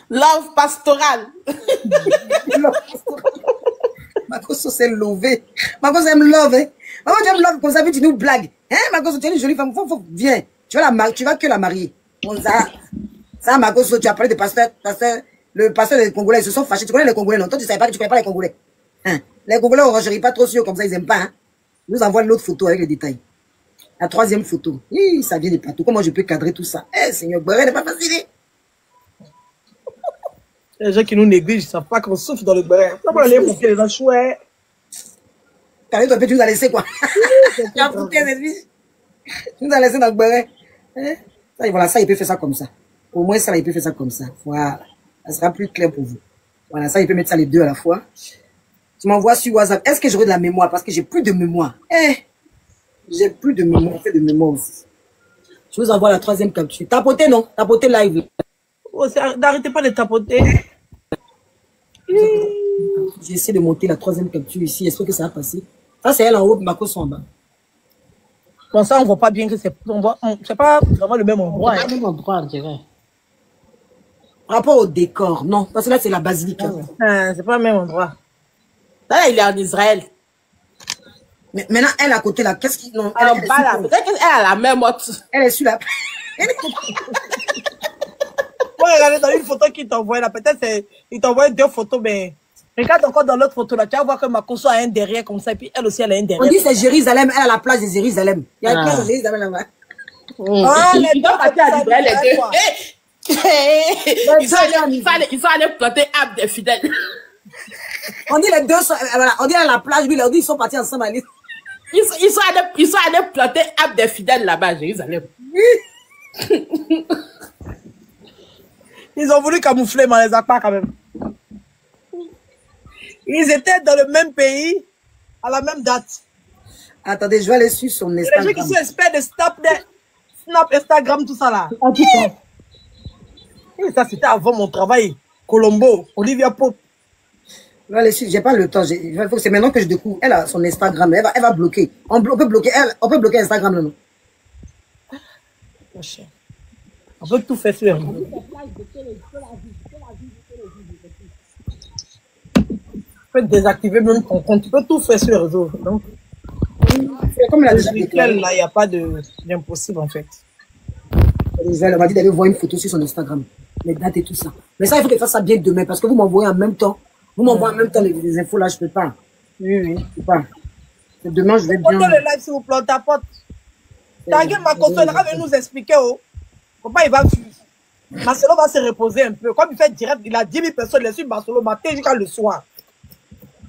Love pastoral. Makoso s'est levé. Makoso aime love, hein. Makoso aime love comme ça, puis tu nous blagues. Hein, Makoso, tu es une jolie femme. Viens. Tu vas que la marier. Bon, ça, Makoso, tu as parlé de pasteur. Le pasteur des Congolais, ils se sont fâchés. Tu connais les Congolais, non? Toi, tu savais pas que tu connais pas les Congolais. Hein? Les Congolais, on ne pas trop sûr, comme ça, ils aiment pas, hein. Je vous envoie l'autre photo avec les détails. La troisième photo. Hi, ça vient des plateaux. Comment je peux cadrer tout ça? Eh, Seigneur, Béret n'est pas facile. Les gens qui nous négligent, ils ne savent pas qu'on souffle dans le Béret. Comment aller bouquer les enchouets? Carré, toi, tu nous as laissé quoi? Tu as bouqué les ennemis. Tu nous as laissé dans le Béret. Ça, voilà, ça, il peut faire ça comme ça. Au moins, ça, il peut faire ça comme ça. Voilà. Ça sera plus clair pour vous. Voilà, ça, il peut mettre ça les deux à la fois. Tu m'envoies sur WhatsApp. Est-ce que j'aurai de la mémoire? Parce que j'ai plus de mémoire. J'ai plus de mémoire. Fait de mémoire aussi. Je vous envoie la troisième capture. Tapotez, non? Tapotez live. Oh, n'arrêtez pas de tapoter. J'essaie de monter la troisième capture ici. Est-ce que ça va passer? Ça, c'est elle en haut, Marco sont en bas. Bon, ça, on voit pas bien que c'est pas vraiment le même endroit. C'est pas le même endroit, on dirait. Par rapport au décor, non. Parce que là, c'est la basilique. C'est pas le même endroit. Là, il est en Israël. Mais maintenant, elle à côté là, qu'est-ce qui. Non, Elle est là. Peut-être qu'elle a la même motte. Elle est sur la. Moi, regardez dans une photo qu'il t'envoie là. Peut-être il t'envoie deux photos, mais. Regarde encore dans l'autre photo là. Tu vas voir que Makoso a un derrière comme ça. Et puis elle aussi, elle a un derrière. On dit c'est Jérusalem. Elle a la plage de Jérusalem. Il y a une plage de Jérusalem là-bas. Ils doivent partir à Israël les deux. Ils sont allés planter Ab des fidèles. On dit les deux sont, voilà, on dit à la plage, lui, on dit ils sont partis ensemble. Ils sont allés planter Ab des fidèles là-bas à Jérusalem. Ils ont voulu camoufler, mais on les a pas quand même. Ils étaient dans le même pays, à la même date. Attendez, je vais aller sur son Instagram. Les gens qui sont experts de Snap, Instagram, tout ça là. Et ça, c'était avant mon travail. Colombo, Olivia Pope. Je vais aller sur, j'ai pas le temps. C'est maintenant que je découvre. Elle a son Instagram. Elle va bloquer. On peut bloquer Instagram, là, non? On peut tout faire sur. Tu peux désactiver même ton compte. Tu peux tout faire sur le réseau. Donc, comme elle a déjà déclaré. Là, il n'y a pas d'impossible en fait. Elle m'a dit d'aller voir une photo sur son Instagram. Les dates et tout ça. Mais ça, il faut qu'elle fasse ça bien demain parce que vous m'envoyez en même temps. Vous m'envoyez en même temps les infos là, je peux pas. Oui. Je peux pas. Demain, je vais bien. Pourquoi le live, s'il vous plaît, ta pote? T'inquiète, Makoso, il va nous expliquer. Pourquoi il va fuir? Marcelo va se reposer un peu. Comme il fait direct, il a 10 000 personnes, il suit Marcelo matin jusqu'à le soir.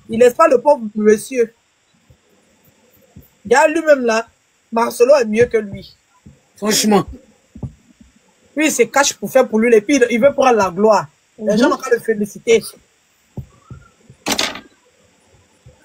Il laisse pas le pauvre monsieur. Il y a lui-même là, Marcelo est mieux que lui. Franchement. Lui, il se cache pour faire pour lui, et puis il veut prendre la gloire. Les gens n'ont qu'à le féliciter.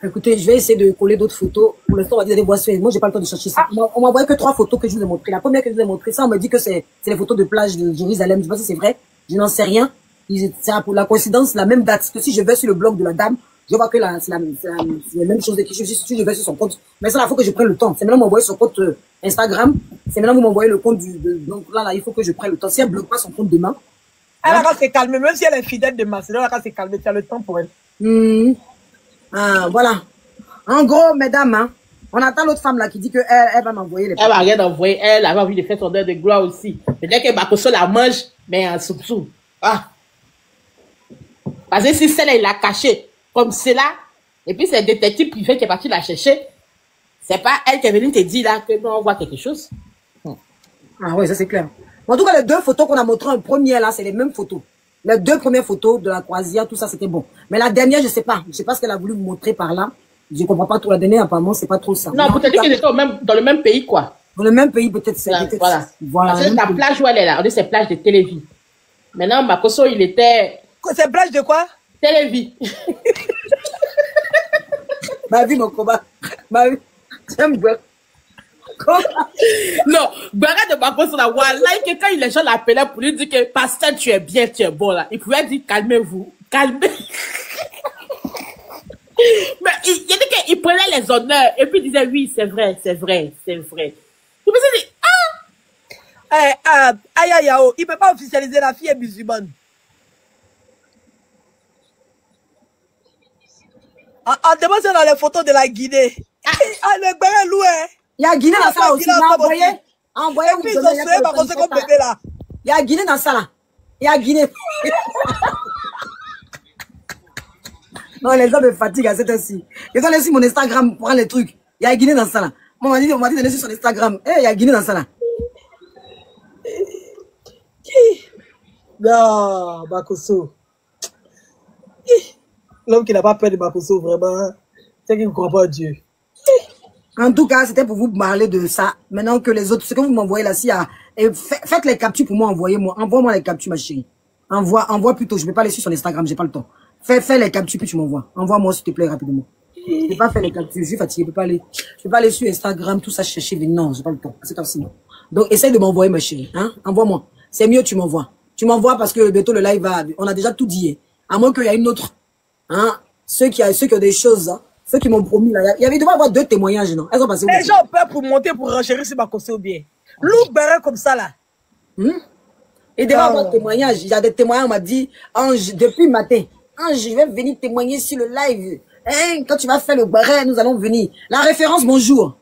Écoutez, je vais essayer de coller d'autres photos. Pour l'instant, on va dire d'aller voir sur. Moi, j'ai pas le temps de chercher ça. On m'a envoyé que 3 photos que je vous ai montrées. La première que je vous ai montrée, ça, on me dit que c'est les photos de plage de Jérusalem. Je sais pas si c'est vrai. Je n'en sais rien. C'est pour la coïncidence, la même date. Parce que si je vais sur le blog de la dame, je vois que c'est la même chose que si je vais sur son compte. Mais ça, il faut que je prenne le temps. C'est maintenant m'envoyer son compte Instagram. C'est maintenant vous m'envoyez le compte donc là, il faut que je prenne le temps. Si elle bloque pas son compte demain. Elle a qu'à se calmer. Même si elle est fidèle de Marcelo, elle a qu'à se calmer. Tu as le temps pour elle. Voilà. En gros, mesdames, hein, on attend l'autre femme là qui dit qu'elle va m'envoyer les. Elle va rien envoyer. Elle a envie de faire son heure de gloire aussi. Peut-être que Makoso la mange, mais en soupçon. Parce que si celle-là, il l'a caché comme cela, et puis c'est le détective privé qui est parti la chercher, c'est pas elle qui est venue te dire là que on voit quelque chose. Ah oui, ça c'est clair. En tout cas, les 2 photos qu'on a montrées en premier là, c'est les mêmes photos. Les 2 premières photos de la croisière, tout ça, c'était bon. Mais la dernière, je sais pas. Je sais pas ce qu'elle a voulu vous montrer par là. Je comprends pas trop. La dernière, apparemment, c'est pas trop ça. Non, peut-être qu'ils étaient dans le même pays, quoi. Dans le même pays, peut-être. Voilà. Parce que la plage où elle est là, on dit c'est plage de Télévis. Maintenant, Makoso, il était... C'est plage de quoi? Télévis. Ma vie, mon combat. Ma vie. J'aime bien. Non, Bara de Makoso là, voilà, que quand les gens l'appelaient pour lui dire que pasteur, tu es bien, tu es bon là, il pouvait dire calmez-vous, calmez. Mais il dit qu'il prenait les honneurs et puis il disait oui, c'est vrai, c'est vrai, c'est vrai. Je me suis dit, il peut pas officialiser la fille est musulmane. En demandant dans les photos de la Guinée. Le Béret loué. Il y a Guinée dans ça aussi. Il a envoyé. Et puis ils ont sué par contre comme bébé là. Il y a Guinée dans ça là. Il y a Guinée. Non, les hommes me fatiguent à cette heure-ci. Ils ont laissé mon Instagram prendre les trucs. Il y a Guinée dans ça là. On m'a dit de laisser sur Instagram. Il y a Guinée dans ça là. Non, Makoso. L'homme qui n'a pas peur de Makoso, vraiment, c'est qu'il ne croit pas en Dieu. En tout cas, c'était pour vous parler de ça. Maintenant que les autres, ce que vous m'envoyez là, faites les captures pour moi, envoyez-moi. Envoie-moi les captures, ma chérie. Envoie plutôt. Je ne vais pas les suivre sur Instagram, j'ai pas le temps. Fais les captures, puis tu m'envoies. Envoie-moi, s'il te plaît, rapidement. Je ne vais pas faire les captures, je suis fatiguée, je peux pas aller sur Instagram, tout ça, chercher. Non, j'ai pas le temps. C'est ainsi. Donc, essaye de m'envoyer, ma chérie. Hein? Envoie-moi. C'est mieux, tu m'envoies. Tu m'envoies parce que bientôt le live va, on a déjà tout dit. À moins qu'il y ait une autre, hein? Ceux qui ont des choses, hein? Ceux qui m'ont promis, là. Il y avait devait avoir 2 témoignages, non? Elles ont passé où? Les gens ont peur pour monter, pour renchérir sur Makoso bien. Loup Béret comme ça, là. Et devait avoir des témoignages. Il y a des témoignages, on m'a dit, Ange, depuis le matin, Ange, je vais venir témoigner sur le live. Hein? Quand tu vas faire le Béret, nous allons venir. La référence, bonjour.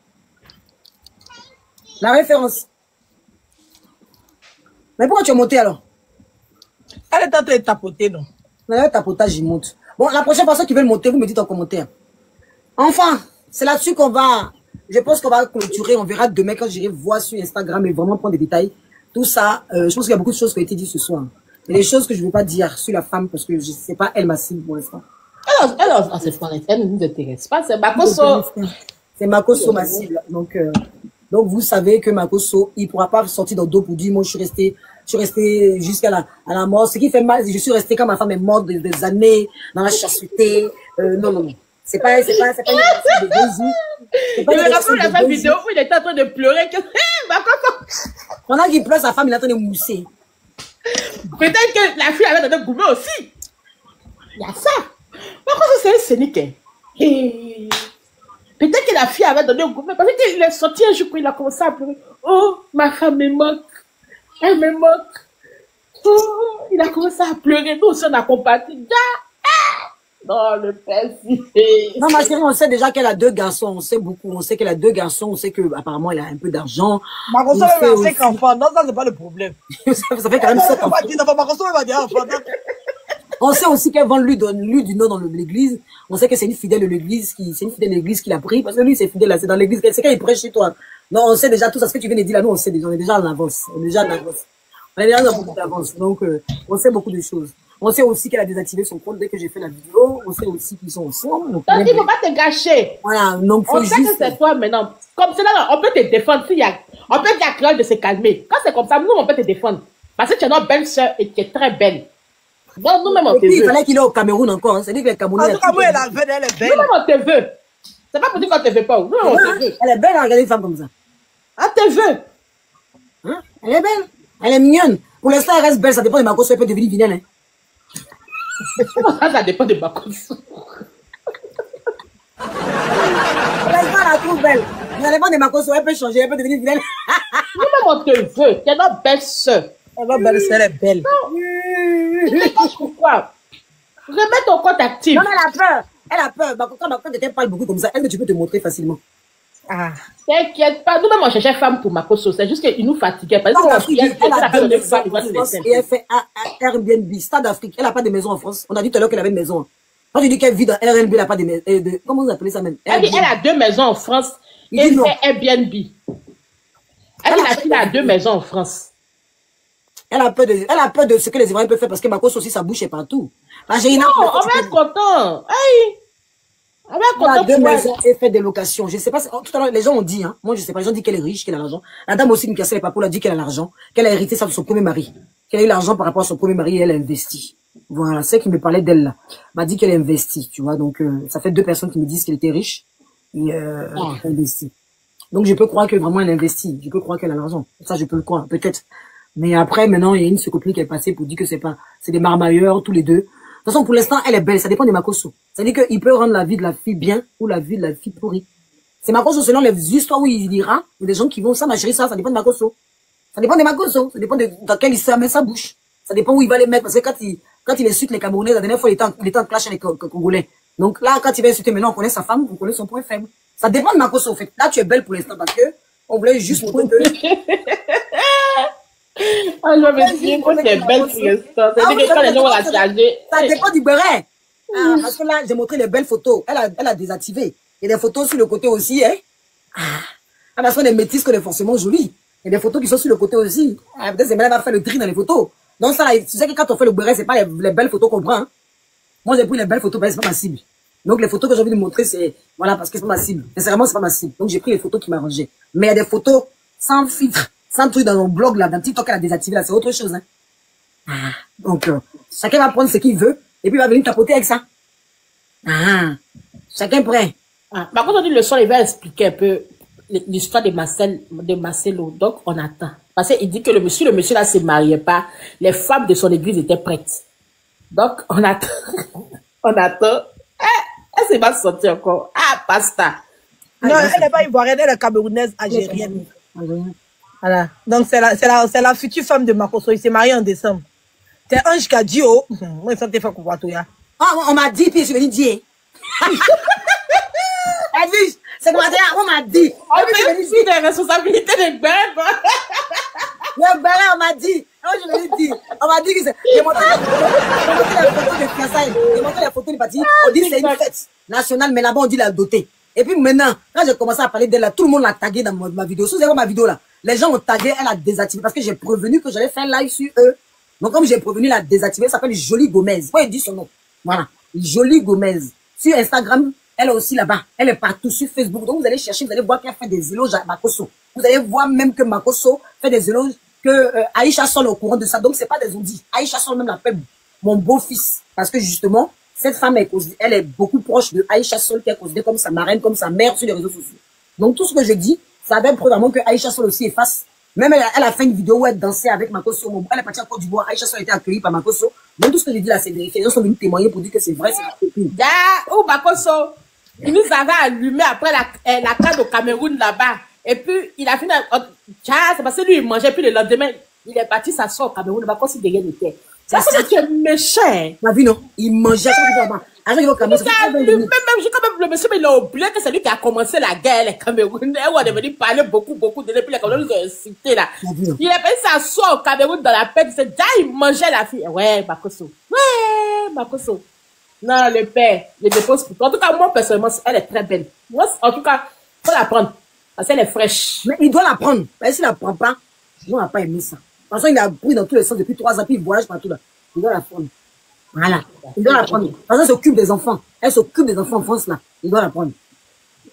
La référence. Mais pourquoi tu es monté alors? Elle est en train de tapoter, non? Le tapotage, il monte. Bon, la prochaine personne qui veut le monter, vous me dites en commentaire. Enfin, c'est là-dessus qu'on va, je pense qu'on va clôturer. On verra demain quand j'irai voir sur Instagram et vraiment prendre des détails. Tout ça, je pense qu'il y a beaucoup de choses qui ont été dites ce soir. Il y a des choses que je ne veux pas dire sur la femme parce que je sais pas elle ma cible pour l'instant. Alors, elle ne nous intéresse pas, c'est Makoso. C'est Makoso ma cible. Donc vous savez que Makoso, il pourra pas sortir dans dos pour dire, moi je suis resté jusqu'à la mort. Ce qui fait mal, je suis resté quand ma femme est morte des années dans la chasteté. Non. C'est pas une partie de 2 jours. Je me rappelle la femme vidéo où il était en train de pleurer. Pendant qu'il pleure, sa femme, il est en train de mousser. Peut-être que la fille avait donné gourmet aussi. Il y a ça. Par contre, c'est un scénique. Peut-être que la fille avait donné gourmet. Parce qu'il est sorti un jour quand il a commencé à pleurer. Oh, ma femme me manque. Elle me manque. Oh, il a commencé à pleurer. Nous aussi, on a compati. Non, le père, non, ma chérie, on sait déjà qu'elle a 2 garçons. On sait beaucoup. On sait qu'elle a 2 garçons. On sait qu'apparemment, elle a un peu d'argent. Makoso a 5 enfants. Non, ça, c'est pas le problème. ça fait quand même 7 enfants. Makoso va dire enfant. On sait aussi qu'elle vend lui du nom dans l'église. On sait que c'est une fidèle de l'église qui l'a pris. Parce que lui, c'est fidèle là. C'est dans l'église. C'est quand il prêche chez toi. Non, on sait déjà tout ça. Ce que tu viens de dire là, nous, on sait déjà. On est déjà en avance. On est déjà beaucoup d'avance. Donc, on sait beaucoup de choses. On sait aussi qu'elle a désactivé son compte dès que j'ai fait la vidéo. On sait aussi qu'ils sont ensemble. Donc, il ne faut pas te gâcher. Voilà, donc on sait que c'est toi maintenant. Comme cela, on peut te défendre. On peut dire à Claude de se calmer. Quand c'est comme ça, nous, on peut te défendre. Parce que tu es notre belle-sœur et tu es très belle. Donc, nous-mêmes, on te veut. Il fallait qu'il est au Cameroun encore. Hein. C'est-à-dire que le Cameroun. En tout cas, moi, elle est belle. Nous-mêmes, on te veut. C'est pas pour dire qu'on te veut pas. Nous, on te veut. Elle est belle à regarder une femme comme ça. On te veut. Hein? Elle est belle. Elle est mignonne. Pour l'instant, elle reste belle. Ça dépend de Makoso. Elle peut devenir vilaine. Hein. Ça dépend de Makoso. La trouve belle. Ça dépend de Makoso. Elle peut changer, elle peut devenir vilaine. Nous-mêmes, on te veut. Tu es notre belle-sœur. Notre belle-sœur, elle est belle. Pourquoi? Remets ton compte actif. Non, elle a peur. Elle a peur. Quand quelqu'un parle beaucoup comme ça, elle, tu peux te montrer facilement. Ah. T'inquiète pas. Nous-mêmes, on cherchait femme pour Makoso. C'est juste qu'il nous fatiguait. Parce et elle fait Airbnb, Stade d'Afrique. Elle n'a pas de maison en France. On a dit tout à l'heure qu'elle avait une maison. Quand tu dis qu'elle vit dans Airbnb, elle n'a pas de maison. Comment vous appelez ça même? Elle dit, elle a 2 maisons en France. Et elle fait Airbnb. Elle a 2 maisons en France. Elle a peur de ce que les Ivoiriens peuvent faire parce que Makoso aussi, sa bouche est partout. Non, on va être content. Hey! On va être content. 2 maisons et fait des locations. Je sais pas, tout à l'heure, les gens ont dit, hein. Moi, je sais pas, les gens disent qu'elle est riche, qu'elle a l'argent. La dame aussi qui me cassait les papous, elle a dit qu'elle a l'argent, qu'elle a hérité ça de son premier mari. Qu'elle a eu l'argent par rapport à son premier mari et elle a investi. Voilà, c'est qui me parlait d'elle là. M'a dit qu'elle a investi, tu vois. Donc, ça fait 2 personnes qui me disent qu'elle était riche et elle a investi. Donc, je peux croire que vraiment elle investit. Je peux croire qu'elle a l'argent. Ça, je peux le croire, peut-être. Mais après, maintenant, il y a une copine qui est passée pour dire que c'est des marmailleurs, tous les deux. De toute façon, pour l'instant, elle est belle. Ça dépend de Makoso. C'est-à-dire qu'il peut rendre la vie de la fille bien ou la vie de la fille pourrie. C'est Makoso selon les histoires où il dira. Il y a des gens qui vont, ça, ma chérie, ça dépend de Makoso. Ça dépend de Makoso. Ça dépend dans quel il met sa bouche. Ça dépend où il va les mettre. Parce que quand il insulte les Camerounais, la dernière fois, il était en clash avec les Congolais. Donc là, quand il va insulter, maintenant, on connaît sa femme, on connaît son point faible. Ça dépend de Makoso, en fait. Là, tu es belle pour l'instant parce que on voulait juste montrer que... Ah, je me dis que c'est belle pour l'instant. C'est-à-dire que quand les gens vont la charger. Ça dépend du béret. Parce que là, j'ai montré les belles photos. Elle a désactivé. Il y a des photos sur le côté aussi, hein. Ah, parce qu'on est métis, qu'on est forcément joli. Il y a des photos qui sont sur le côté aussi. Ah, peut-être Zemela va faire le tri dans les photos. Donc ça, là, tu sais que quand on fait le béret, c'est pas les belles photos qu'on prend. Hein. Moi, j'ai pris les belles photos, parce que c'est pas ma cible. Donc les photos que j'ai envie de montrer, c'est, voilà, parce que c'est pas ma cible. Sincèrement, c'est pas ma cible. Donc j'ai pris les photos qui m'arrangeaient. Mais il y a des photos sans filtre, sans truc dans mon blog, là, dans TikTok, elle a désactivé, là, c'est autre chose, hein. Donc, chacun va prendre ce qu'il veut, et puis il va venir tapoter avec ça. Chacun prêt. Par contre, on dit le soir, il va expliquer un peu l'histoire de Marcelo. Donc, on attend. Parce qu'il dit que le monsieur là se mariait pas, les femmes de son église étaient prêtes. Donc, on attend. On attend. Elle s'est pas sortie encore. Ah, pasta. Non, elle n'est pas ivoirienne, elle est camerounaise, algérienne. Voilà. Donc, c'est la future femme de Makosso. Il s'est marié en décembre. C'est Ange qui a dit, oh, moi, il s'est fait comprendre tout, ya. Oh, on m'a dit, puis je suis venu dire. Elle dit, c'est comment dire, on m'a dit. On fait aussi des responsabilités de bébé. Le balai, on m'a dit. Je vais dire. On m'a dit que c'est. J'ai montré la photo de fiançailles. J'ai montré la photo du bâtiment. On dit que c'est une fête nationale, mais là-bas, on dit la dotée. Et puis maintenant, quand j'ai commencé à parler d'elle, là, tout le monde l'a tagué dans ma vidéo. Si vous avez ma vidéo là, les gens ont tagué, elle a désactivé parce que j'ai prévenu que j'allais faire un live sur eux. Donc, comme j'ai prévenu, elle a désactivé, elle s'appelle Jolie Gomez. Moi, il dit son nom. Voilà. Jolie Gomez. Sur Instagram, elle est aussi là-bas. Elle est partout sur Facebook. Donc, vous allez chercher, vous allez voir qu'elle fait des éloges à Makosso. Vous allez voir même que Makosso fait des éloges, que Aïcha Sol est au courant de ça. Donc, c'est pas des ondits. Aïcha Sol même l'appelle mon beau-fils. Parce que justement, cette femme, elle est beaucoup proche de Aïcha Sol, qui est considérée comme sa marraine, comme sa mère sur les réseaux sociaux. Donc, tout ce que je dis, ça avait probablement que Aïcha Sol aussi efface. Même elle a fait une vidéo où elle dansait avec Makosso. Elle est partie en Côte d'Ivoire. Aïcha Sol a été accueillie par Makosso. Donc, tout ce que je dis là, c'est vérifié. Les gens sont venus témoigner pour dire que c'est vrai, c'est la copine. Oh, Makosso, il nous avait allumé après la carte au Cameroun là-bas. Et puis, il a fini, c'est parce que lui, il mangeait, puis le lendemain, il est parti s'asseoir au Cameroun, pas comme si de rien n'était. Ça, c'est que tu es méchant. Ma vie, non. Il mangeait à chaque fois. À chaque fois, Cameroun. Même, le monsieur, il a oublié que c'est lui qui a commencé la guerre, les Camerounais, où on est venu parler beaucoup de depuis les Camerounais, ils ont incité là. Il est parti s'asseoir au Cameroun dans la paix, c'est déjà, il mangeait la fille. Ouais, Makosso. Ouais, Makosso. Non, le père, les dépose pour toi. En tout cas, moi, personnellement, elle est très belle. Moi, en tout cas, faut la prendre. Parce qu'elle est fraîche. Mais il doit la prendre. Mais s'il la prend pas, il n'a pas aimé ça. De toute façon, il a pris dans tous les sens depuis 3 ans, puis il voyage partout là. Il doit la prendre. Voilà. Il doit la prendre. De toute façon, elle s'occupe des enfants. Elle s'occupe des enfants en France là. Il doit la prendre.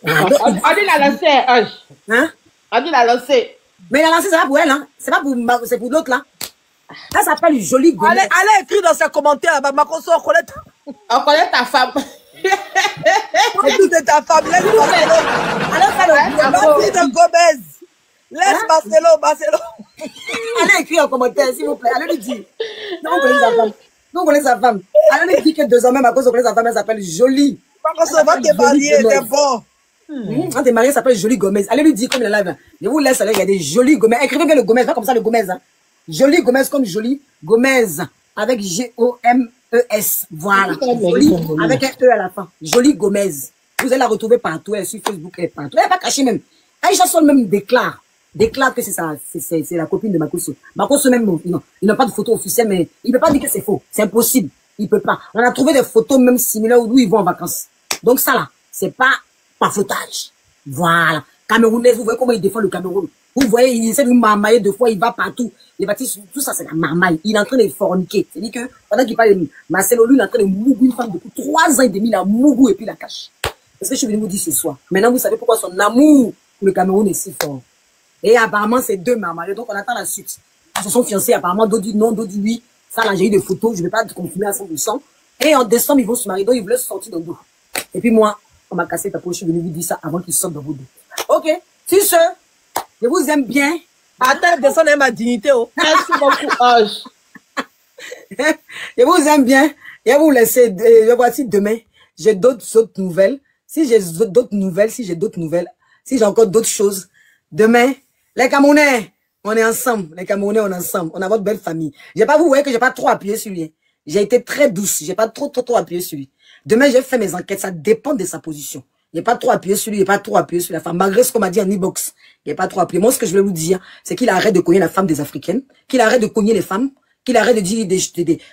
On dit la lancer, Ange. Hein? On dit la lancer. Mais la lancer, c'est pas pour elle, hein. C'est pas pour, c'est pour l'autre là. Ça s'appelle Jolie Gomez. Allez écrire dans ses commentaires, Makosso, on connaît ta femme. C'est tout de ta femme. Laisse Marcelo. De Gomez. Laisse Marcelo. Allez écrire en commentaire, s'il vous plaît. Allez lui dire. Non, on connaît sa femme. Non, on connaît sa femme. Allez lui dire que désormais, Makosso connaît sa femme, elle s'appelle Jolie. Makosso, va te marier, c'est bon. Quand t'es marié, ça s'appelle Jolie Gomez. Allez lui dire comme il est live. Je vous laisse aller regarder Jolie Gomez. Écrivez bien le Gomez, pas comme ça le Gomez. Hein. Jolie Gomez comme Jolie Gomez. Avec G-O-M-E-S. Voilà. Jolie avec un E à la fin. Jolie Gomez. Vous allez la retrouver partout. Elle est sur Facebook. Elle est partout. Elle n'est pas cachée même. Aïcha Sol même déclare que c'est la copine de Makosso. Makosso même, non, il n'a pas de photo officielle, mais il ne peut pas dire que c'est faux. C'est impossible. Il peut pas. On a trouvé des photos même similaires où ils vont en vacances. Donc ça là, c'est pas flottage. Voilà. Camerounais, vous voyez comment il défend le Cameroun. Vous voyez, il essaie de nous marmailler 2 fois, il va partout. Il bâtit tout ça, c'est la marmaille. Il est en train de forniquer. C'est-à-dire que, pendant qu'il parle de Marcelo, lui, il est en train de mougou une femme depuis 3 ans et demi, il a mougou et puis la cache. C'est ce que je suis venu vous dire ce soir. Maintenant, vous savez pourquoi son amour pour le Cameroun est si fort. Et apparemment, c'est 2 marmaillés. Donc, on attend la suite. Ils se sont fiancés, apparemment, d'autres disent non, d'autres disent oui. Ça, là, j'ai eu des photos, je ne vais pas confirmer à 100%. Et en décembre, ils vont se marier, donc ils veulent sortir dans le dos. Et puis moi, on m'a cassé ta peau, je suis venu vous dire ça avant qu'ils sortent dans vos dos. Ok? Si ce, je vous aime bien. Attends, descendez ma dignité, oh. Merci beaucoup, Ange. Je vous aime bien. Je vais vous laisser, voici demain. J'ai d'autres nouvelles. Si j'ai d'autres nouvelles, si j'ai encore d'autres choses. Demain, les Camerounais, on est ensemble. Les Camerounais, on est ensemble. On a votre belle famille. Vous voyez que j'ai pas trop appuyé sur lui. J'ai été très douce. J'ai pas trop appuyé sur lui. Demain, j'ai fait mes enquêtes. Ça dépend de sa position. Il n'est pas trop appuyé sur lui, il n'est pas trop appuyé sur la femme. Malgré ce qu'on m'a dit en e-box, il n'est pas trop appuyé. Moi, ce que je vais vous dire, c'est qu'il arrête de cogner la femme des Africaines, qu'il arrête de cogner les femmes, qu'il arrête de dire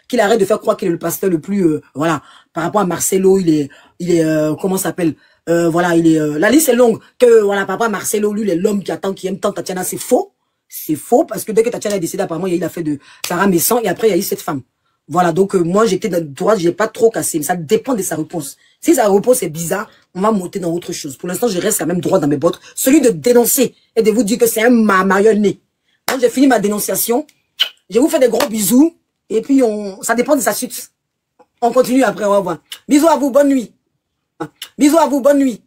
qu'il arrête de faire croire qu'il est le pasteur le plus, voilà. Par rapport à Marcelo, il est, comment ça s'appelle, Voilà, il est, la liste est longue. Que voilà, papa Marcelo, lui, il est l'homme qui attend, qui aime tant Tatiana, c'est faux. C'est faux parce que dès que Tatiana est décédée, apparemment, il y a eu l'affaire de Sarah Messan et après, il y a eu cette femme. Voilà, donc moi, j'étais dans le droit, j'ai pas trop cassé, mais ça dépend de sa réponse. Si sa réponse est bizarre, on va monter dans autre chose. Pour l'instant, je reste quand même droit dans mes bottes. Celui de dénoncer et de vous dire que c'est un marionnette. Quand j'ai fini ma dénonciation, je vous fais des gros bisous et puis ça dépend de sa suite. On continue après, on va voir. Bisous à vous, bonne nuit. Bisous à vous, bonne nuit.